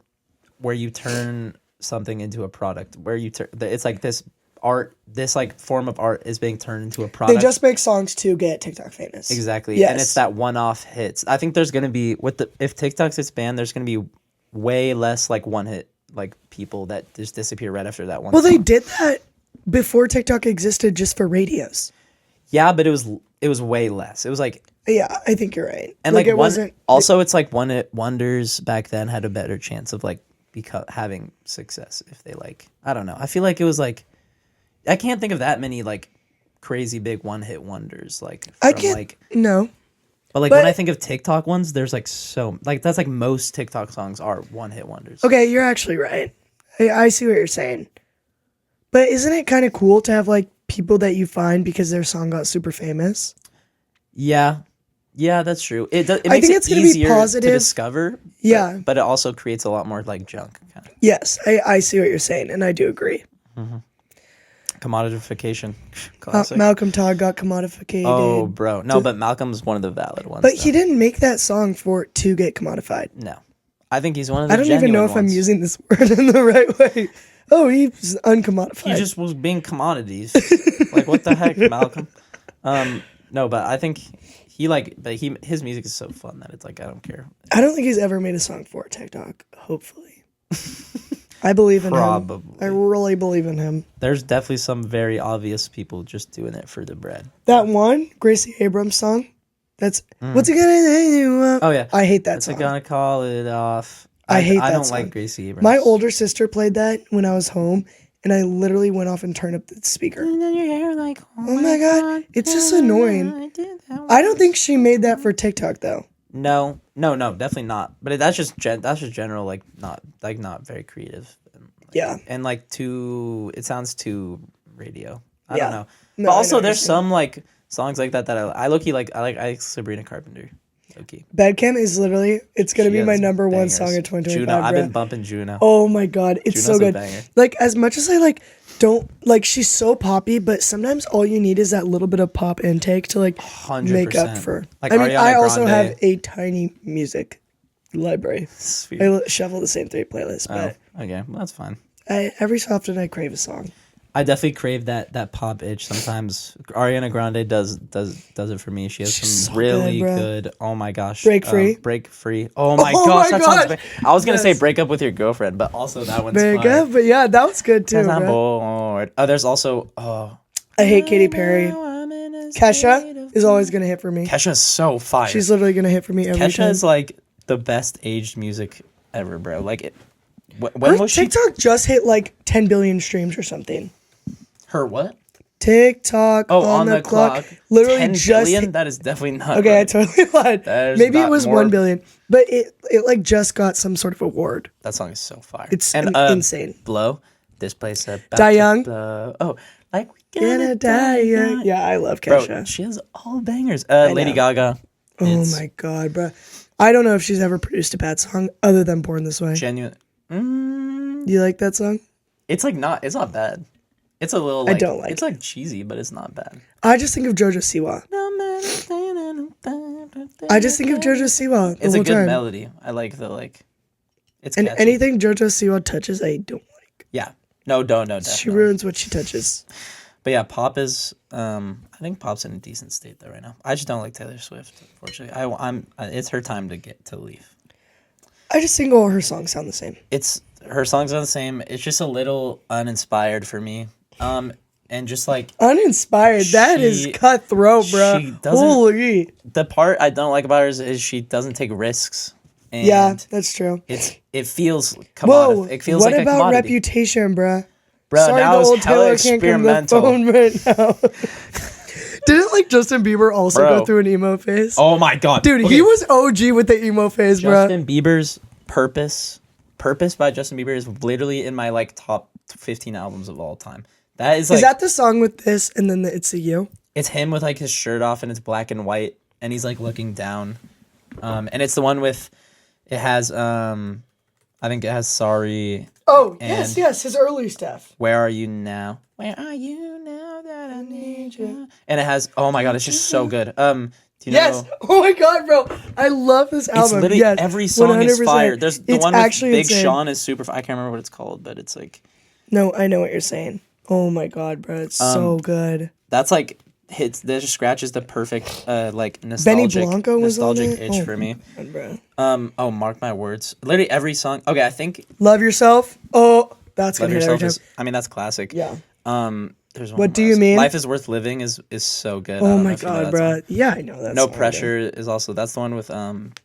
Speaker 2: where you turn something into a product. Where you it's like this art, this like form of art is being turned into a product.
Speaker 1: They just make songs to get TikTok famous.
Speaker 2: Exactly.
Speaker 1: Yes.
Speaker 2: And it's that one-off hits. I think there's gonna be if TikTok's its banned, there's gonna be way less like one hit like people that just disappear right after that one.
Speaker 1: Well,
Speaker 2: song.
Speaker 1: they did that before TikTok existed just for radios.
Speaker 2: Yeah, but it was way less. It was like
Speaker 1: Yeah, I think you're right.
Speaker 2: and like
Speaker 1: it
Speaker 2: one,
Speaker 1: wasn't.
Speaker 2: also it's like one hit wonders back then had a better chance of like having success if they like I don't know. I feel like it was like I can't think of that many like crazy big one hit wonders like
Speaker 1: I
Speaker 2: from,
Speaker 1: can't.
Speaker 2: like
Speaker 1: No.
Speaker 2: but
Speaker 1: But-
Speaker 2: when I think of TikTok ones, there's like so like that's like most TikTok songs are one hit wonders.
Speaker 1: Okay, you're actually right. I see what you're saying. But isn't it kind of cool to have like people that you find because their song got super famous?
Speaker 2: Yeah, that's true. It
Speaker 1: I
Speaker 2: makes
Speaker 1: think
Speaker 2: it
Speaker 1: it's gonna be
Speaker 2: easier
Speaker 1: positive.
Speaker 2: to discover.
Speaker 1: Yeah.
Speaker 2: but it also creates a lot more like junk kind of
Speaker 1: Yes, I see what you're saying, and I do agree.
Speaker 2: commodification. Classic.
Speaker 1: Malcolm Todd got commodified.
Speaker 2: Oh, bro, no, but Malcolm's one of the valid ones.
Speaker 1: But
Speaker 2: though.
Speaker 1: he didn't make that song to get commodified.
Speaker 2: No, I think he's one of the.
Speaker 1: I don't even know if I'm
Speaker 2: ones.
Speaker 1: using this word in the right way. Oh, he's uncommodified.
Speaker 2: He just was being commodities. Like what the heck, Malcolm? No, but I think his music is so fun that it's like I don't care.
Speaker 1: I don't think he's ever made a song for TikTok. Hopefully, I believe in him.
Speaker 2: Probably.
Speaker 1: I really believe in him.
Speaker 2: There's definitely some very obvious people just doing it for the bread.
Speaker 1: That one Gracie Abrams song. That's what's it gonna do?
Speaker 2: Oh yeah,
Speaker 1: I hate that
Speaker 2: it's
Speaker 1: song.
Speaker 2: gonna call it off.
Speaker 1: I hate
Speaker 2: I
Speaker 1: that
Speaker 2: don't
Speaker 1: song.
Speaker 2: like Gracie Abrams.
Speaker 1: My older sister played that when I was home, and I literally went off and turned up the speaker.
Speaker 2: And then your hair like,
Speaker 1: Oh my god, it's just annoying. I don't think she made that for TikTok though.
Speaker 2: No, definitely not. But that's just general, like not very creative.
Speaker 1: Yeah.
Speaker 2: And like it sounds too radio. I
Speaker 1: Yeah.
Speaker 2: don't know.
Speaker 1: No,
Speaker 2: But
Speaker 1: I
Speaker 2: also
Speaker 1: know what
Speaker 2: there's
Speaker 1: you're saying.
Speaker 2: some like songs like that I low-key like. I like Sabrina Carpenter. Low-key.
Speaker 1: Bedcam is literally, it's gonna
Speaker 2: She
Speaker 1: be my
Speaker 2: has
Speaker 1: number one
Speaker 2: bangers.
Speaker 1: song of 2025.
Speaker 2: Juno, I've
Speaker 1: bruh.
Speaker 2: been bumping Juno.
Speaker 1: Oh my god, it's so
Speaker 2: Juno's a
Speaker 1: good.
Speaker 2: banger.
Speaker 1: Like as much as I like don't like she's so poppy, but sometimes all you need is that little bit of pop intake to like
Speaker 2: 100%.
Speaker 1: make up for.
Speaker 2: Like
Speaker 1: I mean,
Speaker 2: Ariana
Speaker 1: I also
Speaker 2: Grande.
Speaker 1: have a tiny music library.
Speaker 2: Sweet.
Speaker 1: I shuffle the same 3 playlists,
Speaker 2: Oh,
Speaker 1: but
Speaker 2: okay, well, that's fine.
Speaker 1: every so often I crave a song.
Speaker 2: I definitely crave that pop itch sometimes. Ariana Grande does it for me. She has
Speaker 1: She's
Speaker 2: some
Speaker 1: so
Speaker 2: really
Speaker 1: good, bruh.
Speaker 2: good. Oh my gosh,
Speaker 1: Break Free?
Speaker 2: Break Free. Oh my
Speaker 1: Oh
Speaker 2: gosh,
Speaker 1: my
Speaker 2: that sounds.
Speaker 1: gosh.
Speaker 2: I was gonna say
Speaker 1: Yes.
Speaker 2: break up with your girlfriend, but also that one's
Speaker 1: Very
Speaker 2: fire.
Speaker 1: good, but yeah, that was good too.
Speaker 2: 'Cause I'm
Speaker 1: bro.
Speaker 2: bored. Oh, there's also
Speaker 1: I hate Katy Perry. Kesha is always gonna hit for me.
Speaker 2: Kesha's so fire.
Speaker 1: She's literally gonna hit for me every
Speaker 2: Kesha
Speaker 1: time.
Speaker 2: is like the best aged music ever, bro. Like, when
Speaker 1: Her
Speaker 2: was she?
Speaker 1: TikTok just hit like 10 billion streams or something.
Speaker 2: Her what?
Speaker 1: TikTok
Speaker 2: Oh,
Speaker 1: on the clock. Literally
Speaker 2: 10
Speaker 1: just
Speaker 2: billion?
Speaker 1: hit-
Speaker 2: That is definitely not.
Speaker 1: Okay, I
Speaker 2: right.
Speaker 1: totally lied.
Speaker 2: That is
Speaker 1: Maybe it
Speaker 2: not
Speaker 1: was
Speaker 2: more-
Speaker 1: 1 billion, but it like just got some sort of award.
Speaker 2: That song is so fire.
Speaker 1: It's
Speaker 2: and
Speaker 1: insane.
Speaker 2: Blow. This place about
Speaker 1: Die
Speaker 2: to
Speaker 1: Young.
Speaker 2: blow. Oh, like we
Speaker 1: Gonna die young. Yeah, I love
Speaker 2: Bro,
Speaker 1: Kesha.
Speaker 2: she has all bangers. Lady
Speaker 1: know.
Speaker 2: Gaga.
Speaker 1: Oh
Speaker 2: It's
Speaker 1: my god, bro. I don't know if she's ever produced a bad song other than Born This Way.
Speaker 2: genuine.
Speaker 1: Do you like that song?
Speaker 2: It's like not. It's not bad. It's a little like
Speaker 1: I don't like
Speaker 2: it's like cheesy, but it's not bad.
Speaker 1: I just think of JoJo Siwa. I just think of JoJo Siwa the
Speaker 2: It's a
Speaker 1: whole
Speaker 2: good
Speaker 1: time.
Speaker 2: melody. I like the like. It's
Speaker 1: And
Speaker 2: catchy.
Speaker 1: anything JoJo Siwa touches, I don't like.
Speaker 2: Yeah. No, definitely.
Speaker 1: She ruins what she touches.
Speaker 2: But yeah, pop is. I think pop's in a decent state though right now. I just don't like Taylor Swift. Unfortunately, it's her time to leave.
Speaker 1: I just think all her songs sound the same.
Speaker 2: Her songs are the same. It's just a little uninspired for me. And just like
Speaker 1: Uninspired. That is cutthroat, bro.
Speaker 2: She doesn't.
Speaker 1: Holy.
Speaker 2: The part I don't like about her is she doesn't take risks. And
Speaker 1: Yeah, that's true.
Speaker 2: It feels
Speaker 1: Whoa.
Speaker 2: It feels
Speaker 1: what
Speaker 2: like a
Speaker 1: about
Speaker 2: commodity.
Speaker 1: Reputation, bruh?
Speaker 2: Bro,
Speaker 1: Sorry,
Speaker 2: now
Speaker 1: the
Speaker 2: it's
Speaker 1: old
Speaker 2: hella
Speaker 1: Taylor can't come to the
Speaker 2: experimental.
Speaker 1: phone right now. Didn't like Justin Bieber also
Speaker 2: Bro.
Speaker 1: go through an emo phase?
Speaker 2: Oh my god,
Speaker 1: Dude,
Speaker 2: Okay.
Speaker 1: he was OG with the emo phase, bro.
Speaker 2: Justin Bieber's Purpose by Justin Bieber is literally in my like top 15 albums of all time. That is like
Speaker 1: Is that the song with this and then the It's a You?
Speaker 2: it's him with like his shirt off and it's black and white and he's like looking down. And it's the one with it has I think it has Sorry.
Speaker 1: Oh,
Speaker 2: And-
Speaker 1: yes, his early stuff.
Speaker 2: Where are you now? Where are you now that I need you? And it has oh my god, it's just so good. Do you
Speaker 1: Yes.
Speaker 2: know
Speaker 1: Oh my god, bro. I love this
Speaker 2: it's
Speaker 1: album.
Speaker 2: literally
Speaker 1: Yes.
Speaker 2: every song is
Speaker 1: 100%.
Speaker 2: fire. There's the
Speaker 1: It's
Speaker 2: one with
Speaker 1: actually
Speaker 2: Big
Speaker 1: insane.
Speaker 2: Sean is super I can't remember what it's called, but it's like
Speaker 1: No, I know what you're saying. Oh my god, bro. It's so good.
Speaker 2: that's like hits that just scratches the perfect like nostalgic
Speaker 1: Blanco was on
Speaker 2: nostalgic
Speaker 1: it?
Speaker 2: itch
Speaker 1: Oh
Speaker 2: for me.
Speaker 1: God, bro.
Speaker 2: Oh mark my words. Literally every song. Okay, I think
Speaker 1: Love Yourself. Oh, that's
Speaker 2: Love
Speaker 1: gonna hit every
Speaker 2: Yourself
Speaker 1: time.
Speaker 2: is I mean that's classic.
Speaker 1: Yeah.
Speaker 2: There's one
Speaker 1: What
Speaker 2: more
Speaker 1: Do You
Speaker 2: else.
Speaker 1: Mean?
Speaker 2: Life is Worth Living is so good. I
Speaker 1: Oh
Speaker 2: don't know
Speaker 1: my
Speaker 2: if you know
Speaker 1: god,
Speaker 2: that
Speaker 1: bro.
Speaker 2: song.
Speaker 1: Yeah, I know that.
Speaker 2: No
Speaker 1: song, dude.
Speaker 2: Pressure is also that's the one with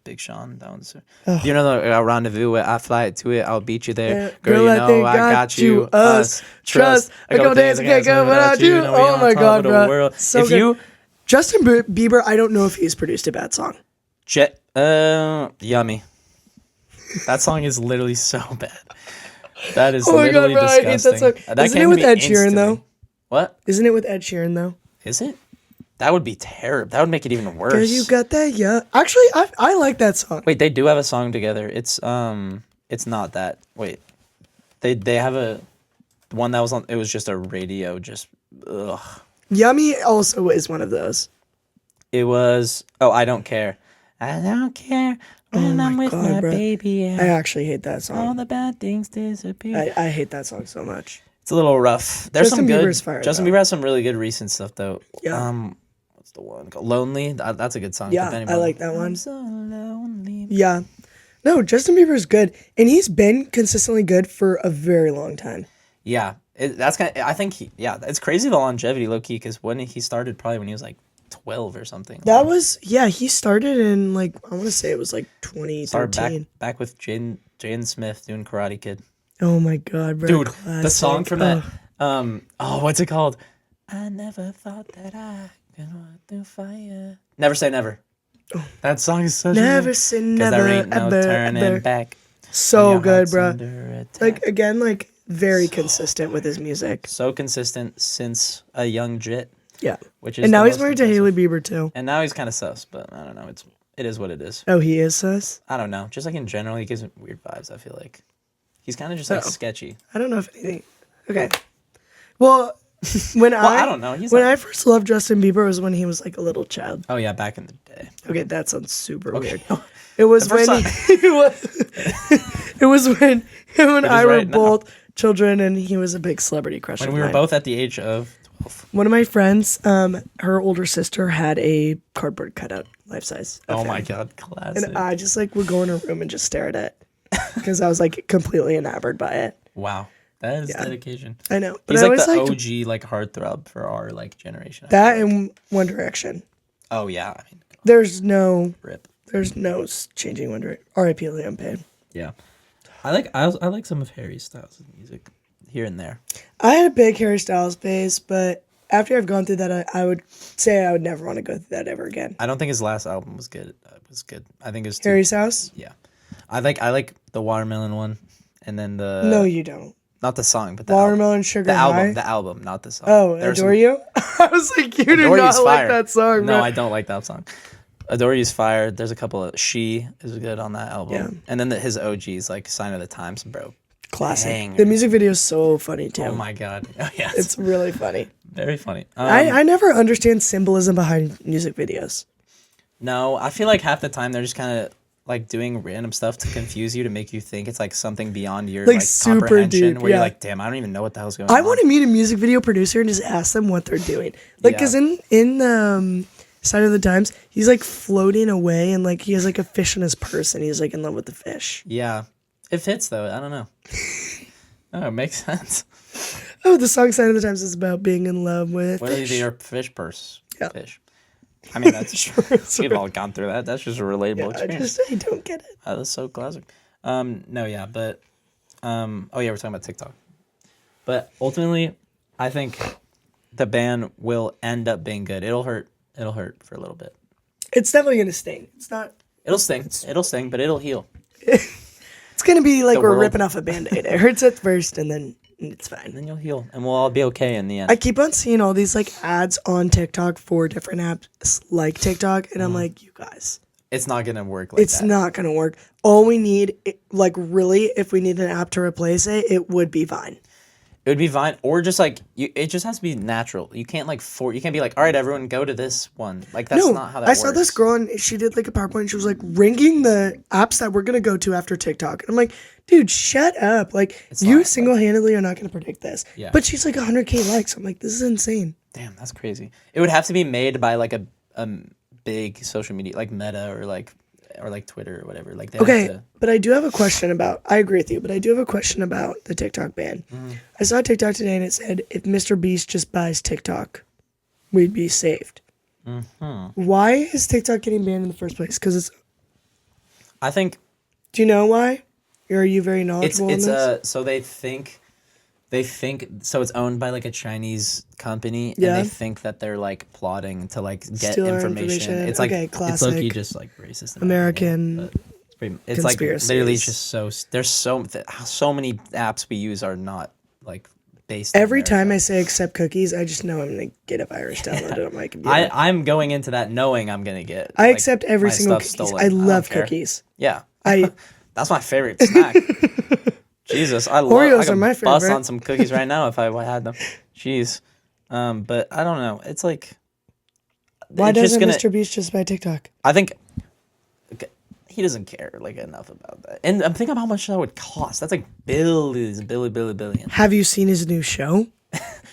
Speaker 2: Big Sean. That one's you know the rendezvous where I fly it to it, I'll beat you there. Girl, you know
Speaker 1: think
Speaker 2: I got you. Us
Speaker 1: Trust. I go dance, I can't go without you.
Speaker 2: know we
Speaker 1: Oh
Speaker 2: on
Speaker 1: my
Speaker 2: top
Speaker 1: god,
Speaker 2: of the
Speaker 1: bro.
Speaker 2: world.
Speaker 1: So
Speaker 2: if
Speaker 1: good.
Speaker 2: you
Speaker 1: Justin Bieber, I don't know if he's produced a bad song.
Speaker 2: Yummy. That song is literally so bad. That is
Speaker 1: Oh my god,
Speaker 2: literally
Speaker 1: bro. I hate that
Speaker 2: disgusting.
Speaker 1: song.
Speaker 2: That
Speaker 1: Isn't
Speaker 2: came
Speaker 1: it
Speaker 2: to
Speaker 1: with
Speaker 2: me
Speaker 1: Ed Sheeran
Speaker 2: instantly.
Speaker 1: though?
Speaker 2: What?
Speaker 1: Isn't it with Ed Sheeran though?
Speaker 2: Is it? That would be terrible. That would make it even worse.
Speaker 1: Girl, you got that, yeah. Actually, I like that song.
Speaker 2: Wait, they do have a song together. It's not that. Wait. They have a one that was on it was just a radio just ugh.
Speaker 1: Yummy also is one of those.
Speaker 2: It was I don't care. I don't care when
Speaker 1: Oh
Speaker 2: I'm
Speaker 1: my
Speaker 2: with
Speaker 1: God,
Speaker 2: my
Speaker 1: bro.
Speaker 2: baby.
Speaker 1: I actually hate that
Speaker 2: All
Speaker 1: song.
Speaker 2: the bad things disappear.
Speaker 1: I hate that song so much.
Speaker 2: It's a little rough. There's
Speaker 1: Justin
Speaker 2: some good.
Speaker 1: Bieber's fire,
Speaker 2: Justin
Speaker 1: though.
Speaker 2: Bieber has some really good recent stuff though.
Speaker 1: Yeah.
Speaker 2: What's the one called? Lonely. That's a good song.
Speaker 1: Yeah,
Speaker 2: Depending
Speaker 1: I
Speaker 2: on-
Speaker 1: like that one.
Speaker 2: I'm so lonely.
Speaker 1: Yeah. No, Justin Bieber's good. And he's been consistently good for a very long time.
Speaker 2: Yeah, that's kind of. I think it's crazy the longevity, low key, because when he started, probably when he was like 12 or something.
Speaker 1: That was, yeah, he started in like, I want to say it was like
Speaker 2: Started
Speaker 1: 2013.
Speaker 2: back with Jaden Smith doing Karate Kid.
Speaker 1: Oh my God, bro.
Speaker 2: Dude,
Speaker 1: Classic.
Speaker 2: the song from that.
Speaker 1: Oh.
Speaker 2: What's it called? I never thought that I could walk through fire. Never Say Never. That song is such
Speaker 1: Never say
Speaker 2: because
Speaker 1: never,
Speaker 2: there ain't no
Speaker 1: ever,
Speaker 2: turning
Speaker 1: ever.
Speaker 2: back.
Speaker 1: So
Speaker 2: Your
Speaker 1: good,
Speaker 2: heart's
Speaker 1: bro.
Speaker 2: under attack.
Speaker 1: Like, again, like, very consistent with his music.
Speaker 2: So consistent since a young jit.
Speaker 1: Yeah.
Speaker 2: Which is
Speaker 1: And now
Speaker 2: the
Speaker 1: he's
Speaker 2: most
Speaker 1: married to
Speaker 2: impressive.
Speaker 1: Haley Bieber, too.
Speaker 2: And now he's kind of sus, but I don't know. It is what it is.
Speaker 1: Oh, he is sus?
Speaker 2: I don't know. Just like in general, he gives me weird vibes. I feel like he's kind of just like
Speaker 1: Oh.
Speaker 2: sketchy.
Speaker 1: I don't know if anything. Okay. Well, when
Speaker 2: I don't know. He's
Speaker 1: when
Speaker 2: like-
Speaker 1: I first loved Justin Bieber was when he was like a little child.
Speaker 2: Oh yeah, back in the day.
Speaker 1: Okay, that sounds super
Speaker 2: Okay.
Speaker 1: weird. It was
Speaker 2: The
Speaker 1: when
Speaker 2: first
Speaker 1: it was when him and
Speaker 2: It is
Speaker 1: I were
Speaker 2: right now.
Speaker 1: both children, and he was a big celebrity crush.
Speaker 2: When
Speaker 1: of
Speaker 2: we were
Speaker 1: mine.
Speaker 2: both at the age of 12.
Speaker 1: One of my friends, her older sister had a cardboard cutout, life size. of
Speaker 2: Oh
Speaker 1: him.
Speaker 2: my god, classic.
Speaker 1: And I just like would go in her room and just stare at it because I was like completely enamored by it.
Speaker 2: Wow, that is
Speaker 1: Yeah.
Speaker 2: dedication.
Speaker 1: I know, but
Speaker 2: He's
Speaker 1: I
Speaker 2: like
Speaker 1: always
Speaker 2: the
Speaker 1: liked
Speaker 2: OG like heartthrob for our like generation.
Speaker 1: that and One Direction.
Speaker 2: Oh yeah, I mean,
Speaker 1: There's no
Speaker 2: rip.
Speaker 1: changing One Direction. R.I.P. Liam Payne.
Speaker 2: Yeah, I like some of Harry's styles of music here and there.
Speaker 1: I had a big Harry Styles phase, but after I've gone through that, I would say I would never want to go through that ever again.
Speaker 2: I don't think his last album was good. I think it was too,
Speaker 1: Harry's House?
Speaker 2: Yeah, I like the Watermelon one, and then the
Speaker 1: No, you don't.
Speaker 2: not the song, but the
Speaker 1: Watermelon
Speaker 2: album.
Speaker 1: Sugar
Speaker 2: The album,
Speaker 1: High?
Speaker 2: the album, not the song.
Speaker 1: Oh,
Speaker 2: There's
Speaker 1: Adore You? I was like, you do
Speaker 2: Adore
Speaker 1: not
Speaker 2: You's
Speaker 1: like
Speaker 2: fire.
Speaker 1: that song,
Speaker 2: No,
Speaker 1: bro.
Speaker 2: I don't like that song. Adore You's fire. There's a couple of She is good on that album.
Speaker 1: Yeah.
Speaker 2: And then his OGs like Sign of the Times, bro.
Speaker 1: classic.
Speaker 2: banger.
Speaker 1: The music video is so funny too.
Speaker 2: Oh my god. Oh, yeah,
Speaker 1: It's really funny.
Speaker 2: very funny.
Speaker 1: I never understand symbolism behind music videos.
Speaker 2: No, I feel like half the time they're just kind of like doing random stuff to confuse you, to make you think it's like something beyond your
Speaker 1: Like,
Speaker 2: like
Speaker 1: super
Speaker 2: comprehension,
Speaker 1: deep,
Speaker 2: where
Speaker 1: yeah.
Speaker 2: you're like, damn, I don't even know what the hell's going on.
Speaker 1: I want to meet a music video producer and just ask them what they're doing. Like, because in the Sign of the Times, he's like floating away and like he has like a fish in his purse and he's like in love with the fish.
Speaker 2: Yeah, it fits though. I don't know. Oh, it makes sense.
Speaker 1: Oh, the song Sign of the Times is about being in love with
Speaker 2: What is
Speaker 1: fish.
Speaker 2: your fish purse?
Speaker 1: Yeah.
Speaker 2: Fish. I mean, that's
Speaker 1: Sure.
Speaker 2: we've all gone through that. That's just a relatable experience.
Speaker 1: I don't get it.
Speaker 2: That's so classic. No, yeah, but oh yeah, we're talking about TikTok. But ultimately, I think the ban will end up being good. It'll hurt. It'll hurt for a little bit.
Speaker 1: It's definitely gonna sting. It's not.
Speaker 2: It'll sting. It'll sting, but it'll heal.
Speaker 1: It's gonna be like
Speaker 2: The
Speaker 1: we're
Speaker 2: world-
Speaker 1: ripping off a band-aid. It hurts at first and then it's
Speaker 2: And
Speaker 1: fine.
Speaker 2: then you'll heal, and we'll all be okay in the end.
Speaker 1: I keep on seeing all these like ads on TikTok for different apps like TikTok, and I'm like, you guys,
Speaker 2: It's not gonna work like
Speaker 1: it's
Speaker 2: that.
Speaker 1: not gonna work. All we need, like really, if we need an app to replace it, it would be Vine.
Speaker 2: It would be fine, or just like it just has to be natural. You can't like you can't be like, all right, everyone, go to this one. Like that's not how that
Speaker 1: I
Speaker 2: works.
Speaker 1: saw this girl and she did like a PowerPoint. And she was like ranking the apps that we're gonna go to after TikTok. And I'm like, dude, shut up! Like you
Speaker 2: not,
Speaker 1: single-handedly are not gonna predict this.
Speaker 2: Yeah.
Speaker 1: But she's like 100K likes. I'm like, this is insane.
Speaker 2: Damn, that's crazy. It would have to be made by like a big social media, like Meta or like Twitter or whatever. Like they have
Speaker 1: Okay,
Speaker 2: to,
Speaker 1: but I do have a question about. I agree with you, but I do have a question about the TikTok ban. I saw TikTok today and it said if Mr. Beast just buys TikTok, we'd be saved. Why is TikTok getting banned in the first place? Because it's.
Speaker 2: I think
Speaker 1: Do you know why? Or are you very
Speaker 2: it's
Speaker 1: knowledgeable in this?
Speaker 2: so they think so it's owned by like a Chinese company,
Speaker 1: Yeah.
Speaker 2: and they think that they're like plotting to like get
Speaker 1: Steal our
Speaker 2: information.
Speaker 1: information.
Speaker 2: It's like
Speaker 1: Okay,
Speaker 2: it's
Speaker 1: classic.
Speaker 2: low-key just like racist and
Speaker 1: American
Speaker 2: everything, but it's like
Speaker 1: conspiracies.
Speaker 2: literally just there's so many apps we use are not like based.
Speaker 1: Every
Speaker 2: in
Speaker 1: time I
Speaker 2: America.
Speaker 1: say accept cookies, I just know I'm going to get a virus downloaded on my computer.
Speaker 2: I'm going into that knowing I'm gonna get.
Speaker 1: I
Speaker 2: like,
Speaker 1: accept every
Speaker 2: my
Speaker 1: single
Speaker 2: stuff
Speaker 1: cookies.
Speaker 2: stolen.
Speaker 1: I
Speaker 2: don't
Speaker 1: love
Speaker 2: care.
Speaker 1: cookies.
Speaker 2: Yeah,
Speaker 1: I
Speaker 2: that's my favorite snack. Jesus, I love.
Speaker 1: Oreos
Speaker 2: I could
Speaker 1: are my
Speaker 2: bust
Speaker 1: favorite.
Speaker 2: on some cookies right now if I had them. Jeez, but I don't know. It's like
Speaker 1: Why
Speaker 2: it's just
Speaker 1: doesn't
Speaker 2: gonna,
Speaker 1: Mr. Beast just buy TikTok?
Speaker 2: I think he doesn't care like enough about that. And I'm thinking of how much that would cost. That's like billions.
Speaker 1: Have you seen his new show?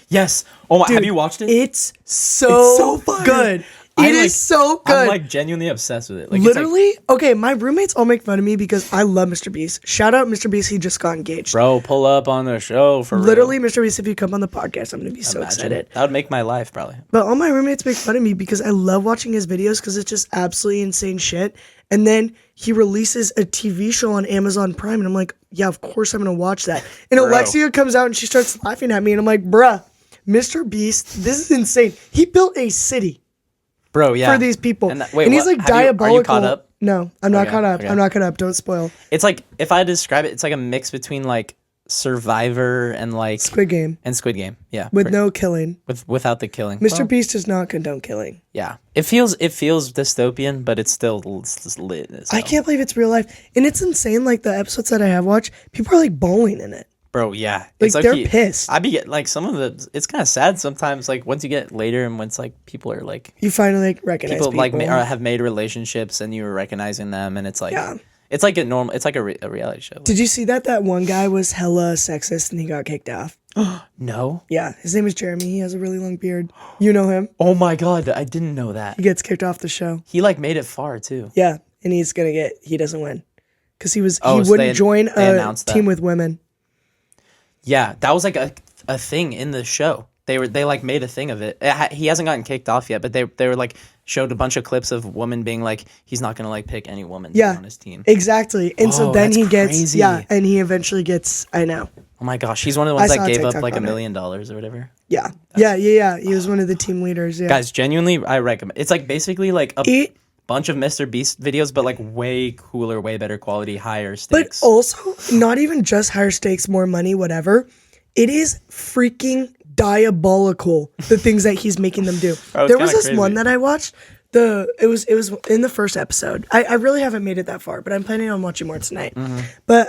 Speaker 2: Yes. Oh my!
Speaker 1: Dude,
Speaker 2: have you watched it?
Speaker 1: It's so,
Speaker 2: so fire.
Speaker 1: good.
Speaker 2: I
Speaker 1: It is
Speaker 2: like-
Speaker 1: so good.
Speaker 2: I'm like genuinely obsessed with it. Like, it's
Speaker 1: Literally, okay, my roommates all make fun of me because I love Mr. Beast. Shout out Mr. Beast, he just got engaged.
Speaker 2: bro, pull up on the show for
Speaker 1: Literally,
Speaker 2: real.
Speaker 1: Mr. Beast, if you come on the podcast, I'm going to be so
Speaker 2: Imagine.
Speaker 1: excited.
Speaker 2: That would make my life probably.
Speaker 1: But all my roommates make fun of me because I love watching his videos because it's just absolutely insane shit. And then he releases a TV show on Amazon Prime, and I'm like, yeah, of course I'm going to watch that. And
Speaker 2: Bro.
Speaker 1: Alexia comes out and she starts laughing at me, and I'm like, bruh, Mr. Beast, this is insane. He built a city
Speaker 2: Bro, yeah.
Speaker 1: for these people.
Speaker 2: And
Speaker 1: And, he's
Speaker 2: what-
Speaker 1: like
Speaker 2: are
Speaker 1: diabolical.
Speaker 2: you caught up?
Speaker 1: No, I'm not
Speaker 2: Okay,
Speaker 1: caught up.
Speaker 2: okay.
Speaker 1: I'm not caught up. Don't spoil.
Speaker 2: It's like, if I had to describe it, it's like a mix between like Survivor and like
Speaker 1: Squid Game
Speaker 2: Squid Game. Yeah.
Speaker 1: with no killing.
Speaker 2: without the killing.
Speaker 1: Mr.
Speaker 2: Well,
Speaker 1: Beast does not condone killing.
Speaker 2: yeah. It feels dystopian, but it's still lit. So.
Speaker 1: I can't believe it's real life. And it's insane, like the episodes that I have watched, people are like bowling in it.
Speaker 2: Bro, yeah.
Speaker 1: Like, they're
Speaker 2: low-key-
Speaker 1: pissed.
Speaker 2: I be get like some of the. It's kind of sad sometimes. Like once you get later, and once like people are like
Speaker 1: You finally like recognize
Speaker 2: people
Speaker 1: people.
Speaker 2: like have made relationships, and you're recognizing them, and it's like
Speaker 1: Yeah.
Speaker 2: it's like a normal. It's like a reality show.
Speaker 1: Did you see that one guy was hella sexist and he got kicked off?
Speaker 2: No.
Speaker 1: Yeah, his name is Jeremy. He has a really long beard. You know him.
Speaker 2: Oh my god, I didn't know that.
Speaker 1: He gets kicked off the show.
Speaker 2: He like made it far too.
Speaker 1: Yeah, and he doesn't win because he
Speaker 2: Oh, so
Speaker 1: wouldn't join
Speaker 2: they
Speaker 1: a
Speaker 2: announced that.
Speaker 1: team with women.
Speaker 2: Yeah, that was like a thing in the show. They like made a thing of it. He hasn't gotten kicked off yet, but they were like showed a bunch of clips of women being like, he's not gonna like pick any woman to be
Speaker 1: Yeah,
Speaker 2: on his team.
Speaker 1: exactly. And so
Speaker 2: Whoa,
Speaker 1: then
Speaker 2: that's
Speaker 1: he gets
Speaker 2: crazy.
Speaker 1: and he eventually gets. I know.
Speaker 2: Oh my gosh, he's one of the ones
Speaker 1: I
Speaker 2: that
Speaker 1: saw a
Speaker 2: gave up
Speaker 1: TikTok
Speaker 2: like $1
Speaker 1: on it.
Speaker 2: million or whatever.
Speaker 1: Yeah, He was one of the team leaders. Yeah,
Speaker 2: Guys, genuinely, I recommend. It's like basically like a
Speaker 1: It-
Speaker 2: bunch of Mr. Beast videos, but like way cooler, way better quality, higher
Speaker 1: But
Speaker 2: stakes.
Speaker 1: also, not even just higher stakes, more money, whatever. It is freaking diabolical, the things that he's making them do.
Speaker 2: Bro, it's
Speaker 1: There was
Speaker 2: kinda
Speaker 1: this
Speaker 2: crazy.
Speaker 1: one that I watched. It was in the first episode. I really haven't made it that far, but I'm planning on watching more tonight.
Speaker 2: Mm-hmm.
Speaker 1: But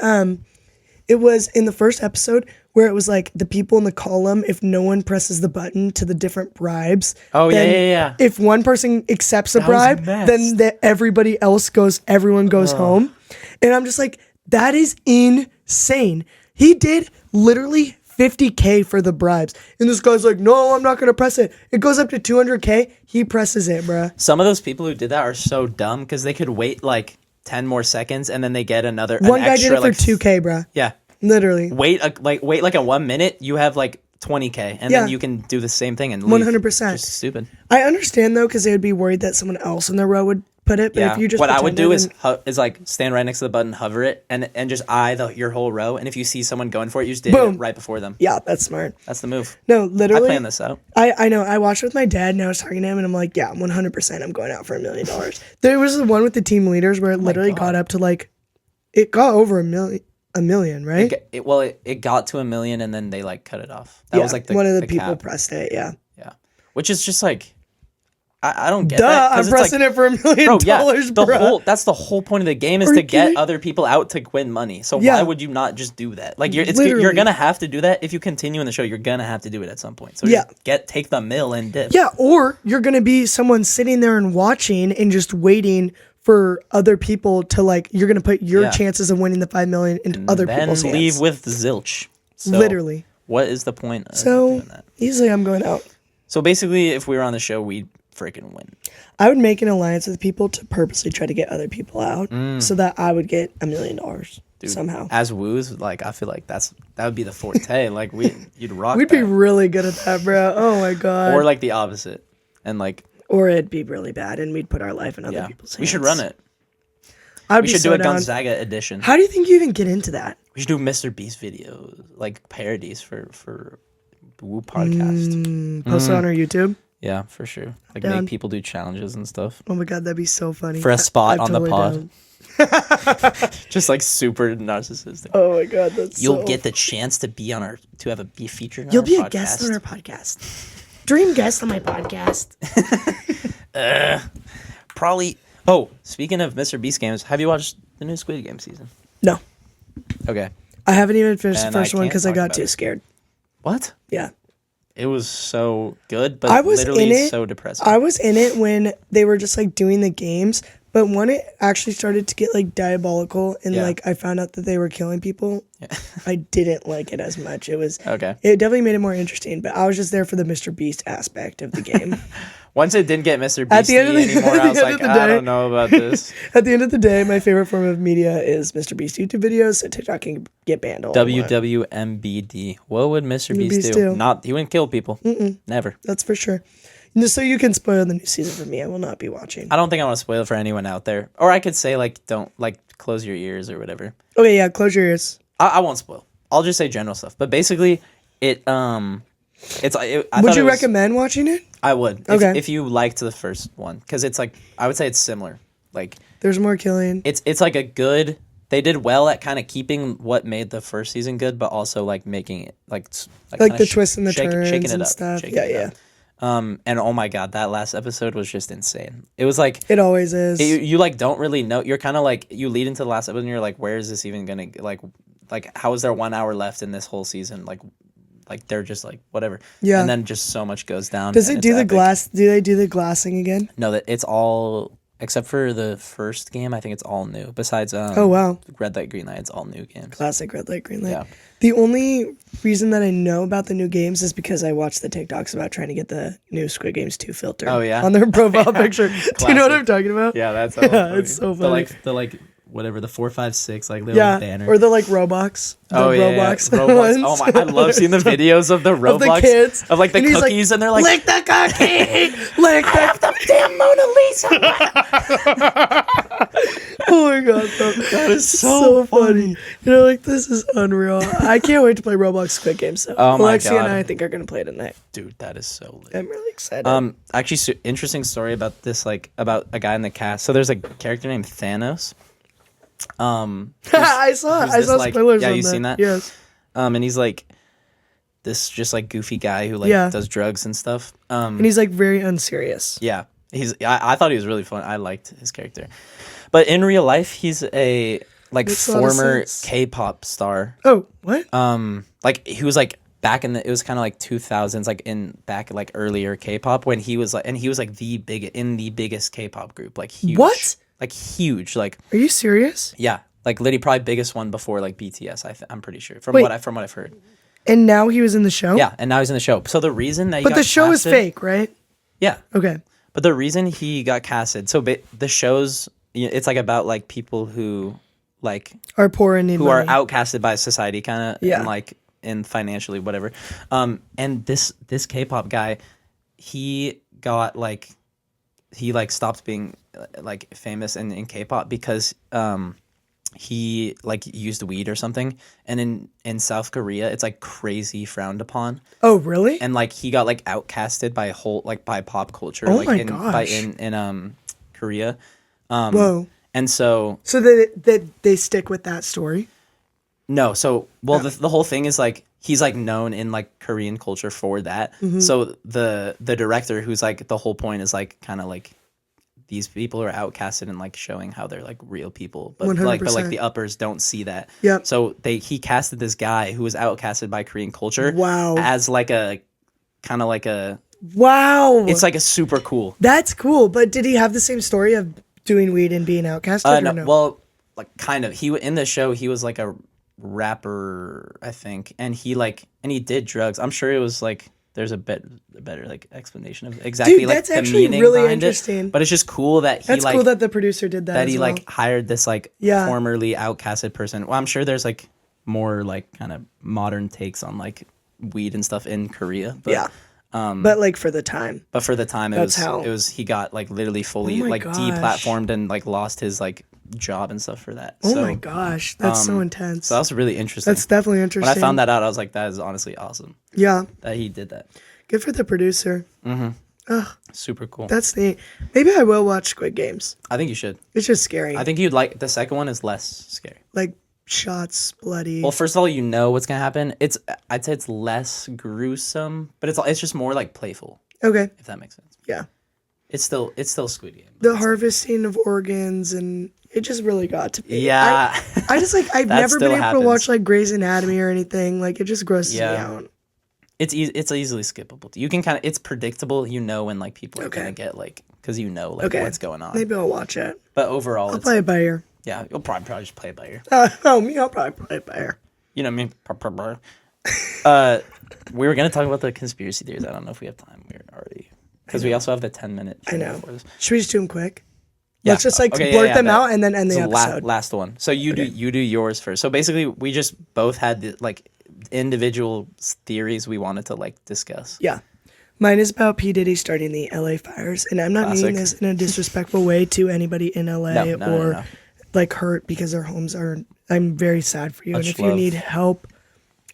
Speaker 1: It was in the first episode where it was like the people in the column, if no one presses the button to the different bribes.
Speaker 2: Oh,
Speaker 1: then
Speaker 2: yeah.
Speaker 1: If one person accepts a bribe, then everyone goes home. And I'm just like, that is insane. He did literally $50K for the bribes. And this guy's like, no, I'm not going to press it. It goes up to $200K. He presses it, bruh.
Speaker 2: Some of those people who did that are so dumb because they could wait like 10 more seconds and then they get an
Speaker 1: One guy
Speaker 2: extra,
Speaker 1: did it for 2K, bruh.
Speaker 2: Yeah.
Speaker 1: Literally.
Speaker 2: Wait like a 1 minute, you have like 20K and then you can do the same thing and leave.
Speaker 1: 100%.
Speaker 2: Just stupid.
Speaker 1: I understand though, because they would be worried that someone else in the row would put it. But if you just
Speaker 2: what I would do is like stand right next to the button, hover it, and just eye your whole row. And if you see someone going for it, you just did it right before them.
Speaker 1: Yeah, that's smart.
Speaker 2: That's the move.
Speaker 1: No, literally.
Speaker 2: I planned this out.
Speaker 1: I know. I watched it with my dad, and I was talking to him, and I'm like, yeah, 100%. I'm going out for $1 million. There was the one with the team leaders where it literally got up to like, it got over a million, right?
Speaker 2: It got to 1 million, and then they like cut it off. That was like
Speaker 1: one of the people
Speaker 2: cap.
Speaker 1: pressed it. Yeah.
Speaker 2: Yeah, which is just like. I don't get
Speaker 1: Duh,
Speaker 2: that.
Speaker 1: I'm pressing it for $1 million, bro.
Speaker 2: That's the whole point of the game is to get other people out to win money. So why would you not just do that? Like you're gonna have to do that if you continue in the show. You're gonna have to do it at some point. So take the mill and dip.
Speaker 1: Yeah, or you're gonna be someone sitting there and watching and just waiting for other people to like. You're gonna put your chances of winning the $5 million into other people's hands.
Speaker 2: Then leave with zilch. So
Speaker 1: literally.
Speaker 2: What is the point of doing that?
Speaker 1: Easily, I'm going out.
Speaker 2: So basically, if we were on the show, we'd freaking win.
Speaker 1: I would make an alliance with people to purposely try to get other people out so that I would get $1 million somehow.
Speaker 2: As woos, like I feel like that would be the forte. Like you'd rock.
Speaker 1: We'd be really good at that, bro. Oh my god.
Speaker 2: Or like the opposite, and like.
Speaker 1: Or it'd be really bad, and we'd put our life in other people's hands.
Speaker 2: We should run it. We should do a Gonzaga edition.
Speaker 1: How do you think you even get into that?
Speaker 2: We should do Mr. Beast videos, like parodies for Woo podcast.
Speaker 1: Post it on our YouTube.
Speaker 2: Yeah, for sure. Like make people do challenges and stuff.
Speaker 1: Oh my god, that'd be so funny.
Speaker 2: For a spot on the pod. Just like super narcissistic.
Speaker 1: Oh my god,
Speaker 2: You'll get the chance to be be featured on
Speaker 1: You'll
Speaker 2: our podcast.
Speaker 1: be a guest on our podcast. Dream guest on my podcast.
Speaker 2: Probably. Oh, speaking of Mr. Beast games, have you watched the new Squid Game season?
Speaker 1: No.
Speaker 2: Okay.
Speaker 1: I haven't even finished the first one because I got too scared.
Speaker 2: What?
Speaker 1: Yeah.
Speaker 2: It was so good, but
Speaker 1: I was
Speaker 2: literally so depressing.
Speaker 1: I was in it when they were just like doing the games, but when it actually started to get like diabolical and like I found out that they were killing people, I didn't like it as much. It definitely made it more interesting, but I was just there for the Mr. Beast aspect of the game.
Speaker 2: Once it didn't get Mr. Beast anymore, I was like, I don't know about this.
Speaker 1: At the end of the day, my favorite form of media is Mr. Beast YouTube videos, so TikTok can get banned.
Speaker 2: WWMBD. What would Mr. Beast do? He wouldn't kill people. Never.
Speaker 1: That's for sure. Just so you can spoil the new season for me, I will not be watching.
Speaker 2: I don't think I want to spoil it for anyone out there. Or I could say, like, don't, like, close your ears or whatever.
Speaker 1: Okay, yeah, close your ears.
Speaker 2: I won't spoil. I'll just say general stuff. But basically, would
Speaker 1: you recommend watching it?
Speaker 2: I would. If you liked the first one. Because it's, like, I would say it's similar. Like,
Speaker 1: there's more killing.
Speaker 2: It's like a good... They did well at kind of keeping what made the first season good, but also, like, making it, like
Speaker 1: the twists and the turns
Speaker 2: shaking it
Speaker 1: and
Speaker 2: up,
Speaker 1: stuff.
Speaker 2: Yeah. And oh my god, that last episode was just insane. It was like
Speaker 1: it always is.
Speaker 2: You like don't really know. You're kind of like you lead into the last episode and you're like, where is this even gonna like how is there 1 hour left in this whole season? Like they're just like whatever. Yeah. And then just so much goes down.
Speaker 1: Does it do the glass? Do they do the glassing again?
Speaker 2: No, that it's all except for the first game. I think it's all new. Besides,
Speaker 1: oh wow,
Speaker 2: Red Light Green Light, it's all new games.
Speaker 1: Classic Red Light Green Light.
Speaker 2: Yeah.
Speaker 1: The only reason that I know about the new games is because I watched the TikToks about trying to get the new Squid Games 2 filter.
Speaker 2: Oh yeah,
Speaker 1: on their profile picture. Do you know what I'm talking about?
Speaker 2: Yeah, that's so funny.
Speaker 1: It's so funny.
Speaker 2: The whatever the 4, 5, 6 like little banner
Speaker 1: or the like Roblox.
Speaker 2: Roblox. Oh my! I love seeing the videos of the Roblox
Speaker 1: of the kids
Speaker 2: of like the cookies and they're like
Speaker 1: lick the cookie, lick the damn Mona Lisa. Oh my god, bro.
Speaker 2: That is so funny.
Speaker 1: You know, like this is unreal. I can't wait to play Roblox Squid Game. So Alexia and I think are gonna play tonight.
Speaker 2: Dude, that is so lit.
Speaker 1: I'm really excited.
Speaker 2: Actually, interesting story about this, like about a guy in the cast. So there's a character named Thanos.
Speaker 1: I saw spoilers.
Speaker 2: Yeah, you seen that?
Speaker 1: Yes.
Speaker 2: And he's like this just like goofy guy who like does drugs and stuff.
Speaker 1: And he's like very unserious.
Speaker 2: Yeah. I thought he was really fun. I liked his character. But in real life, he's a like
Speaker 1: Makes a lot of
Speaker 2: former
Speaker 1: sense.
Speaker 2: K-pop star.
Speaker 1: Oh, what?
Speaker 2: Like he was like back in the, it was kind of like 2000s, like in back like earlier K-pop when he was like, and he was like the biggest K-pop group, like huge.
Speaker 1: What?
Speaker 2: Like huge, like
Speaker 1: Are you serious?
Speaker 2: yeah, like literally probably biggest one before like BTS. I'm pretty sure from
Speaker 1: Wait.
Speaker 2: what I've heard.
Speaker 1: And now he was in the show?
Speaker 2: Yeah, and now he's in the show. So the reason that he
Speaker 1: But
Speaker 2: got
Speaker 1: the show is
Speaker 2: casted-
Speaker 1: fake, right?
Speaker 2: Yeah,
Speaker 1: Okay.
Speaker 2: but the reason he got casted, so the show's, it's like about like people who like
Speaker 1: Are poor and need
Speaker 2: who
Speaker 1: money.
Speaker 2: are outcasted by society, kind of,
Speaker 1: Yeah.
Speaker 2: and like in financially whatever. And this K-pop guy, he got like he like stopped being like famous in K-pop because he like used weed or something, and in South Korea it's like crazy frowned upon,
Speaker 1: Oh, really?
Speaker 2: and like he got like outcasted by by pop culture,
Speaker 1: Oh
Speaker 2: like
Speaker 1: my
Speaker 2: in
Speaker 1: gosh.
Speaker 2: in Korea.
Speaker 1: Whoa.
Speaker 2: And so
Speaker 1: So that they stick with that story?
Speaker 2: no, so the whole thing is like he's like known in like Korean culture for that.
Speaker 1: Mm-hmm.
Speaker 2: So the director, who's like the whole point is like kind of like these people are outcasted and like showing how they're like real people, but like
Speaker 1: 100%.
Speaker 2: the uppers don't see that.
Speaker 1: Yep.
Speaker 2: So he casted this guy who was outcasted by Korean culture.
Speaker 1: Wow.
Speaker 2: As like a kind of like a
Speaker 1: Wow.
Speaker 2: it's like a super cool.
Speaker 1: That's cool. But did he have the same story of doing weed and being outcasted? Or
Speaker 2: No,
Speaker 1: no?
Speaker 2: well, like kind of. He in the show he was like a rapper, I think, and he did drugs. I'm sure it was like there's a better like explanation of exactly
Speaker 1: Dude,
Speaker 2: like
Speaker 1: that's
Speaker 2: the
Speaker 1: actually
Speaker 2: meaning
Speaker 1: really
Speaker 2: behind
Speaker 1: interesting.
Speaker 2: it. But it's just cool that he
Speaker 1: That's
Speaker 2: like
Speaker 1: cool that the producer did that.
Speaker 2: that
Speaker 1: as
Speaker 2: he
Speaker 1: well.
Speaker 2: like hired this like
Speaker 1: Yeah.
Speaker 2: formerly outcasted person. Well, I'm sure there's like more like kind of modern takes on like weed and stuff in Korea. But,
Speaker 1: Yeah. But like for the time.
Speaker 2: But for the time,
Speaker 1: That's how-
Speaker 2: it was he got like literally fully
Speaker 1: Oh my
Speaker 2: like
Speaker 1: gosh.
Speaker 2: deplatformed and like lost his like job and stuff for that.
Speaker 1: Oh
Speaker 2: So,
Speaker 1: my gosh. That's so intense.
Speaker 2: so that was really interesting.
Speaker 1: That's definitely interesting.
Speaker 2: When I found that out, I was like, that is honestly awesome
Speaker 1: Yeah.
Speaker 2: that he did that.
Speaker 1: Good for the producer.
Speaker 2: Super cool.
Speaker 1: That's neat. Maybe I will watch Squid Games.
Speaker 2: I think you should.
Speaker 1: It's just scary.
Speaker 2: I think you'd like the second one is less scary.
Speaker 1: Like shots, bloody.
Speaker 2: Well, first of all, you know what's gonna happen. I'd say it's less gruesome, but it's just more like playful,
Speaker 1: Okay.
Speaker 2: if that makes sense.
Speaker 1: Yeah.
Speaker 2: It's still Squid Game.
Speaker 1: The harvesting of organs, and it just really got to me.
Speaker 2: Yeah.
Speaker 1: I just like I've
Speaker 2: That
Speaker 1: never been
Speaker 2: still
Speaker 1: able
Speaker 2: happens.
Speaker 1: to watch like Grey's Anatomy or anything. Like it just grosses me
Speaker 2: Yeah.
Speaker 1: out.
Speaker 2: It's easily skippable. You can kind of, it's predictable. You know when like people are
Speaker 1: Okay.
Speaker 2: gonna get like, because you know like
Speaker 1: Okay.
Speaker 2: what's going on.
Speaker 1: Maybe I'll watch it.
Speaker 2: But overall,
Speaker 1: I'll
Speaker 2: it's
Speaker 1: play it by ear.
Speaker 2: yeah, you'll probably just play it by ear.
Speaker 1: Me, I'll probably play it by ear.
Speaker 2: You know what I mean? We were gonna talk about the conspiracy theories. I don't know if we have time. We're already because we also have the 10-minute.
Speaker 1: I know.
Speaker 2: Before this.
Speaker 1: Should we just do them quick?
Speaker 2: Yeah.
Speaker 1: Let's just like
Speaker 2: Okay,
Speaker 1: blurt
Speaker 2: yeah,
Speaker 1: them
Speaker 2: that-
Speaker 1: out and then end the
Speaker 2: So
Speaker 1: episode.
Speaker 2: last one. So you do yours first. So basically, we just both had the, like individual theories we wanted to like discuss.
Speaker 1: Yeah. Mine is about P. Diddy starting the LA fires. And I'm not meaning
Speaker 2: Classic.
Speaker 1: this in a disrespectful way to anybody in LA
Speaker 2: No.
Speaker 1: or like hurt because their homes are. I'm very sad for you.
Speaker 2: Much
Speaker 1: and if you
Speaker 2: love.
Speaker 1: need help,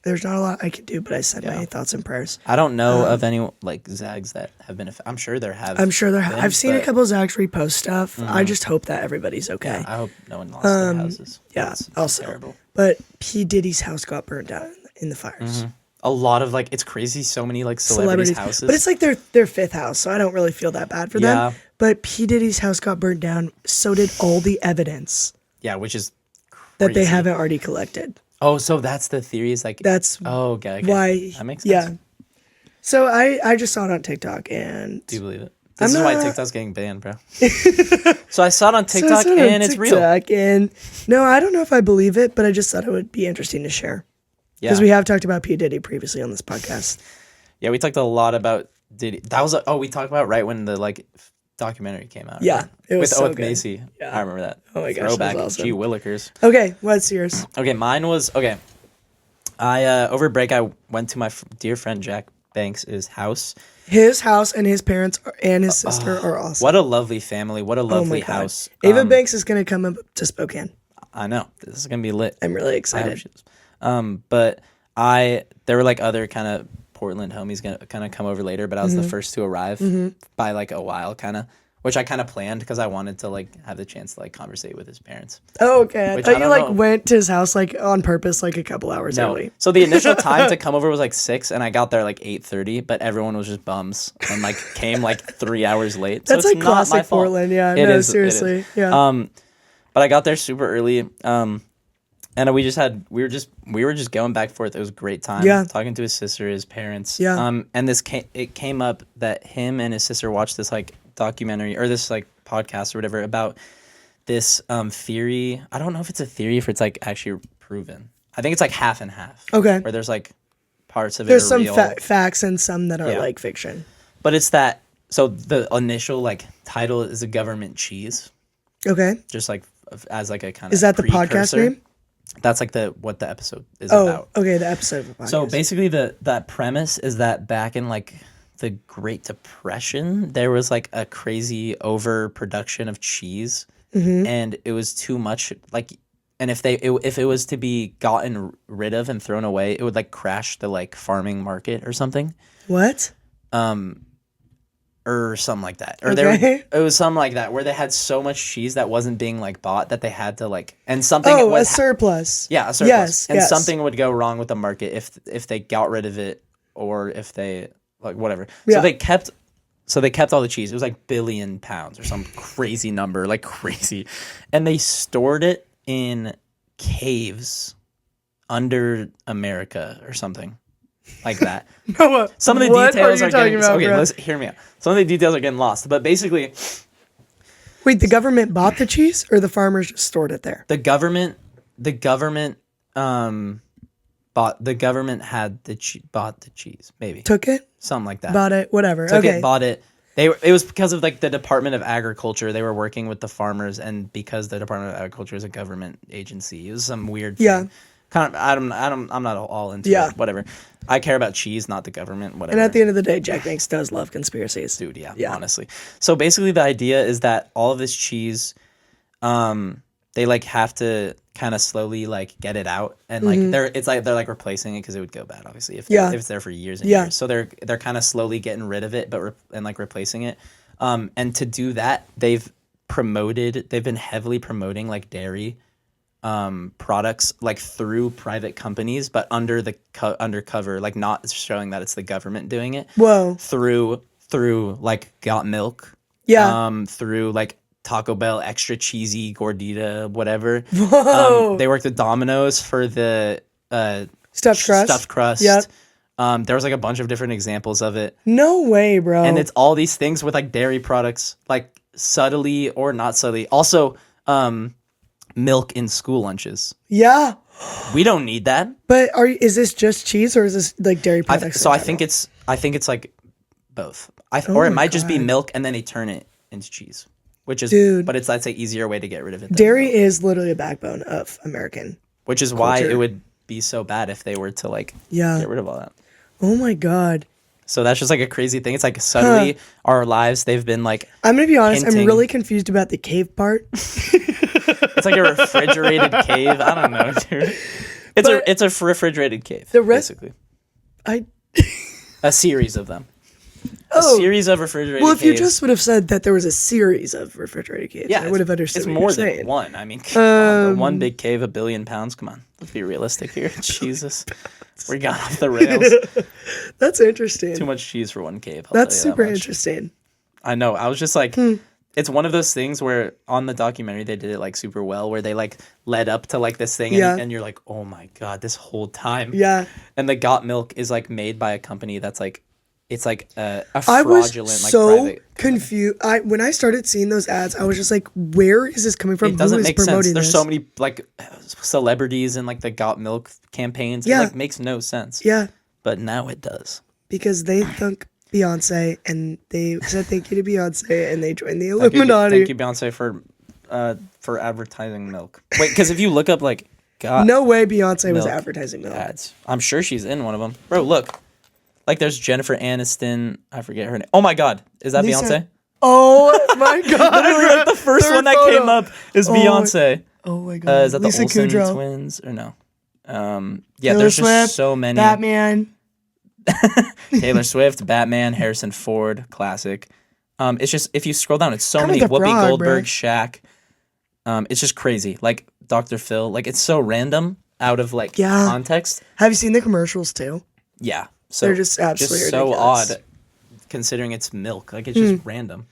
Speaker 1: there's not a lot I can do, but I send my thoughts and prayers.
Speaker 2: I don't know of any like zags that have been. I'm sure there have.
Speaker 1: I'm sure there.
Speaker 2: been,
Speaker 1: I've seen a
Speaker 2: but
Speaker 1: couple of Zach's repost stuff. I just hope that everybody's okay.
Speaker 2: I hope no one lost their houses.
Speaker 1: Yeah.
Speaker 2: That's
Speaker 1: Also,
Speaker 2: terrible.
Speaker 1: but P. Diddy's house got burned down in the fires.
Speaker 2: A lot of like, it's crazy. So many like celebrities' houses.
Speaker 1: But it's like their fifth house, so I don't really feel that bad for
Speaker 2: Yeah.
Speaker 1: them. But P. Diddy's house got burned down. So did all the evidence
Speaker 2: yeah, which is
Speaker 1: that they
Speaker 2: crazy.
Speaker 1: haven't already collected.
Speaker 2: Oh, so that's the theory. Is like
Speaker 1: That's
Speaker 2: oh, okay.
Speaker 1: why.
Speaker 2: That makes sense.
Speaker 1: Yeah. So I just saw it on TikTok and
Speaker 2: Do you believe it? This
Speaker 1: I'm
Speaker 2: is why
Speaker 1: not-
Speaker 2: TikTok's getting banned, bro. So I saw it on
Speaker 1: So I
Speaker 2: TikTok
Speaker 1: saw it on
Speaker 2: and it's real.
Speaker 1: TikTok, and no, I don't know if I believe it, but I just thought it would be interesting to share
Speaker 2: Yeah.
Speaker 1: because we have talked about P. Diddy previously on this podcast.
Speaker 2: Yeah, we talked a lot about Diddy. That was we talked about right when the like documentary came out.
Speaker 1: Yeah,
Speaker 2: right?
Speaker 1: it was
Speaker 2: with
Speaker 1: so
Speaker 2: with
Speaker 1: good.
Speaker 2: Macy.
Speaker 1: Yeah.
Speaker 2: I remember that.
Speaker 1: Oh my gosh, that was
Speaker 2: Throwback.
Speaker 1: awesome.
Speaker 2: Gee Willikers.
Speaker 1: Okay, what's yours?
Speaker 2: Okay, mine was okay. I over break I went to my dear friend Jack Banks' house.
Speaker 1: His house and his parents and his sister are awesome.
Speaker 2: What a lovely family. What a
Speaker 1: Oh my
Speaker 2: lovely
Speaker 1: God.
Speaker 2: house.
Speaker 1: Ava Banks is going to come up to Spokane.
Speaker 2: I know. This is gonna be lit.
Speaker 1: I'm really
Speaker 2: I hope
Speaker 1: excited.
Speaker 2: she does. But there were like other kind of Portland homies gonna kind of come over later, but I was
Speaker 1: Mm-hmm.
Speaker 2: the first to arrive by like a while, kind of, which I kind of planned because I wanted to like have the chance to like conversate with his parents.
Speaker 1: Oh, okay. I
Speaker 2: Which
Speaker 1: thought
Speaker 2: I
Speaker 1: you
Speaker 2: don't
Speaker 1: like
Speaker 2: know.
Speaker 1: went to his house like on purpose, like a couple hours
Speaker 2: No,
Speaker 1: early.
Speaker 2: so the initial time to come over was like 6, and I got there like 8:30, but everyone was just bums and like came like 3 hours late. So
Speaker 1: That's
Speaker 2: it's
Speaker 1: like
Speaker 2: not my
Speaker 1: classic
Speaker 2: fault.
Speaker 1: Portland. Yeah,
Speaker 2: It
Speaker 1: no,
Speaker 2: is, it is.
Speaker 1: seriously. Yeah.
Speaker 2: But I got there super early. And we were just going back and forth. It was a great time.
Speaker 1: Yeah.
Speaker 2: Talking to his sister, his parents.
Speaker 1: Yeah.
Speaker 2: And it came up that him and his sister watched this like documentary or this like podcast or whatever about this theory. I don't know if it's a theory, if it's like actually proven. I think it's like half and half.
Speaker 1: Okay.
Speaker 2: Where there's like parts of it
Speaker 1: There's
Speaker 2: are
Speaker 1: some
Speaker 2: real.
Speaker 1: facts and some that are like fiction.
Speaker 2: But it's that. So the initial like title is a government cheese.
Speaker 1: Okay.
Speaker 2: Just like as like a kind of.
Speaker 1: Is that the podcast
Speaker 2: precursor.
Speaker 1: name?
Speaker 2: That's like what the episode is about.
Speaker 1: Oh, okay, the episode of the podcast.
Speaker 2: So basically that premise is that back in like the Great Depression, there was like a crazy overproduction of cheese, and it was too much. Like, and if it was to be gotten rid of and thrown away, it would like crash the like farming market or something.
Speaker 1: What?
Speaker 2: Or something like that. Or
Speaker 1: Okay.
Speaker 2: it was something like that where they had so much cheese that wasn't being like bought that they had to like and something
Speaker 1: a surplus.
Speaker 2: Yeah, a surplus.
Speaker 1: Yes,
Speaker 2: and
Speaker 1: yes.
Speaker 2: something would go wrong with the market if they got rid of it or if they like whatever.
Speaker 1: Yeah.
Speaker 2: So they kept all the cheese. It was like billion pounds or some crazy number, like crazy. And they stored it in caves under America or something. Like that. Some of the details are getting hear me out. Some of the details are getting lost. But basically,
Speaker 1: wait, the government bought the cheese or the farmers just stored it there?
Speaker 2: the government bought the cheese, maybe.
Speaker 1: Took it?
Speaker 2: Something like that.
Speaker 1: Bought it, whatever.
Speaker 2: Took
Speaker 1: okay.
Speaker 2: it, bought it. It was because of like the Department of Agriculture. They were working with the farmers, and because the Department of Agriculture is a government agency, it was some weird thing.
Speaker 1: Yeah.
Speaker 2: Kind of, I'm not all into it. Whatever. I care about cheese, not the government. Whatever.
Speaker 1: And at the end of the day, Jack Banks does love conspiracies.
Speaker 2: Dude, yeah, honestly. So basically, the idea is that all of this cheese, they like have to kind of slowly like get it out, and like they're like replacing it because it would go bad, obviously, if it's there for years and years. So they're kind of slowly getting rid of it, but like replacing it. And to do that, they've been heavily promoting like dairy products like through private companies, but undercover, like not showing that it's the government doing it.
Speaker 1: Whoa.
Speaker 2: Through like Got Milk.
Speaker 1: Yeah.
Speaker 2: Through like Taco Bell extra cheesy gordita, whatever.
Speaker 1: Whoa.
Speaker 2: They worked with Domino's for the
Speaker 1: Stuffed crust. Yep.
Speaker 2: There was like a bunch of different examples of it.
Speaker 1: No way, bro.
Speaker 2: And it's all these things with like dairy products, like subtly or not subtly. Also, milk in school lunches.
Speaker 1: Yeah.
Speaker 2: We don't need that.
Speaker 1: But is this just cheese or is this like dairy products?
Speaker 2: I think it's like both. Or it might just be milk and then they turn it into cheese, which is but it's that's an easier way to get rid of it.
Speaker 1: Dairy is literally a backbone of American.
Speaker 2: Which is why it would be so bad if they were to like get rid of all that.
Speaker 1: Oh my god.
Speaker 2: So that's just like a crazy thing. It's like suddenly our lives they've been like
Speaker 1: I'm gonna be honest, I'm really confused about the cave part.
Speaker 2: It's like a refrigerated cave. I don't know, dude. It's a refrigerated cave. Basically. A series of them. A series of refrigerated caves.
Speaker 1: Well, if you just would have said that there was a series of refrigerated caves, I would have understood.
Speaker 2: It's
Speaker 1: what
Speaker 2: more
Speaker 1: you're
Speaker 2: than
Speaker 1: saying.
Speaker 2: one. I mean, come on, one big cave, 1 billion pounds. Come on, let's be realistic here. Jesus, we got off the rails.
Speaker 1: That's interesting.
Speaker 2: Too much cheese for one cave.
Speaker 1: That's super interesting.
Speaker 2: I know. I was just like, it's one of those things where on the documentary they did it like super well, where they like led up to like this thing, and you're like, oh my god, this whole time.
Speaker 1: Yeah.
Speaker 2: And the Got Milk is like made by a company that's like. It's like a fraudulent,
Speaker 1: I was
Speaker 2: like
Speaker 1: so
Speaker 2: private
Speaker 1: confused. When I started seeing those ads, I was just like, "Where is this coming from?
Speaker 2: It doesn't
Speaker 1: Who is
Speaker 2: make
Speaker 1: promoting
Speaker 2: sense. There's
Speaker 1: this?"
Speaker 2: so many like celebrities and like the Got Milk campaigns.
Speaker 1: Yeah.
Speaker 2: It like makes no sense.
Speaker 1: Yeah,
Speaker 2: but now it does
Speaker 1: because they thank Beyonce and they said thank you to Beyonce and they joined the Illuminati.
Speaker 2: Thank you, Beyonce, for advertising milk. Wait, because if you look up like Got
Speaker 1: no way Beyonce was advertising milk
Speaker 2: ads, I'm sure she's in one of them, bro. Look. Like there's Jennifer Aniston. I forget her name. Oh my god, is that Beyonce?
Speaker 1: Oh my god!
Speaker 2: Literally, like the first one that came up is Beyonce.
Speaker 1: Oh my god!
Speaker 2: Is that Lisa the Olsen Kudrow. Twins or no? Yeah,
Speaker 1: Taylor
Speaker 2: there's
Speaker 1: Swift,
Speaker 2: just so many.
Speaker 1: Batman.
Speaker 2: Taylor Swift, Batman, Harrison Ford, classic. It's just if you scroll down, it's so many. Whoopi Goldberg, Shaq. It's just crazy. Like Dr. Phil. Like it's so random out of like context.
Speaker 1: Have you seen the commercials too?
Speaker 2: Yeah. So
Speaker 1: they're just absolutely
Speaker 2: so
Speaker 1: ridiculous.
Speaker 2: odd, considering it's milk. Like it's just random.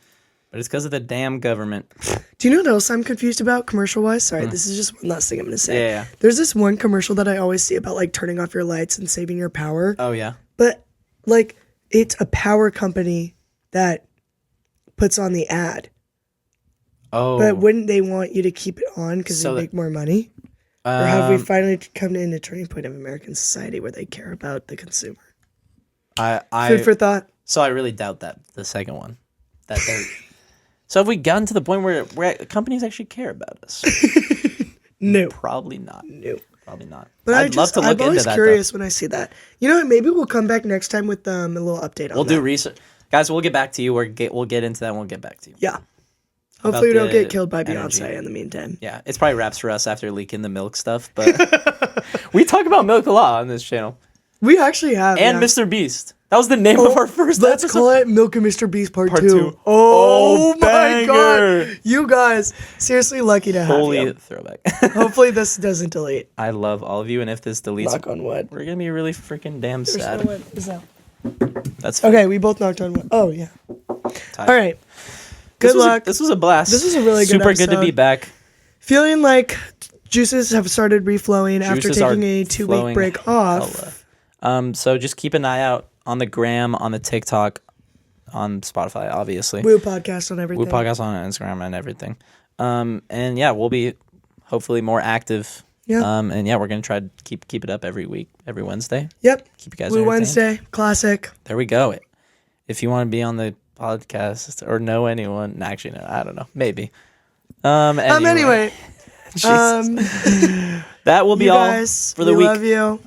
Speaker 2: But it's because of the damn government.
Speaker 1: Do you know what else I'm confused about commercial-wise? Sorry, this is just one last thing I'm going to say.
Speaker 2: Yeah.
Speaker 1: There's this one commercial that I always see about, like, turning off your lights and saving your power.
Speaker 2: Oh, yeah?
Speaker 1: But, like, it's a power company that puts on the ad.
Speaker 2: Oh.
Speaker 1: But wouldn't they want you to keep it on because they make more money? Or have we finally come in a turning point of American society where they care about the consumer? Food for thought.
Speaker 2: So I really doubt that, the second one. So have we gotten to the point where companies actually care about us?
Speaker 1: No.
Speaker 2: Probably not.
Speaker 1: No.
Speaker 2: Probably not.
Speaker 1: But
Speaker 2: I'd love to look into that. I'm always
Speaker 1: curious when I see that. You know what? Maybe we'll come back next time with a little update on that.
Speaker 2: We'll do research. Guys, we'll get back to you. We'll get into that and we'll get back to you.
Speaker 1: Yeah. Hopefully we don't get killed by Beyonce in the meantime.
Speaker 2: Yeah, it's probably wraps for us after leaking the milk stuff, but we talk about milk a lot on this channel.
Speaker 1: We actually have.
Speaker 2: And Mr. Beast. That was the name of our first
Speaker 1: Let's
Speaker 2: episode.
Speaker 1: call it Milk and Mr. Beast Part 2.
Speaker 2: 2.
Speaker 1: Oh my
Speaker 2: banger.
Speaker 1: God. You guys, seriously lucky to have
Speaker 2: Holy
Speaker 1: you.
Speaker 2: throwback.
Speaker 1: Hopefully this doesn't delete.
Speaker 2: I love all of you, and if this deletes,
Speaker 1: Knock on wood.
Speaker 2: we're going to be really freaking damn sad.
Speaker 1: No wood. Is that?
Speaker 2: That's fine.
Speaker 1: Okay, we both knocked on wood. Oh, yeah.
Speaker 2: Time.
Speaker 1: All right. Good luck.
Speaker 2: This was a blast.
Speaker 1: This was a really good
Speaker 2: Super
Speaker 1: episode.
Speaker 2: good to be back.
Speaker 1: Feeling like juices have started reflowing after taking a 2-week break off.
Speaker 2: So just keep an eye out on the gram, on the TikTok, on Spotify, obviously.
Speaker 1: Woo Podcast on everything.
Speaker 2: Woo Podcast on Instagram and everything. And yeah, we'll be hopefully more active.
Speaker 1: Yeah.
Speaker 2: And yeah, we're gonna try to keep it up every week, every Wednesday.
Speaker 1: Yep.
Speaker 2: Keep you guys
Speaker 1: Woo
Speaker 2: entertained.
Speaker 1: Wednesday, classic.
Speaker 2: There we go. If you want to be on the podcast or know anyone, actually, no, I don't know, maybe.
Speaker 1: Anyway.
Speaker 2: That will be all
Speaker 1: guys,
Speaker 2: for the week.
Speaker 1: We love you.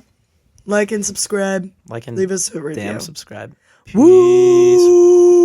Speaker 1: Like and subscribe.
Speaker 2: Like and
Speaker 1: leave us a review.
Speaker 2: Damn subscribe.
Speaker 1: Woo!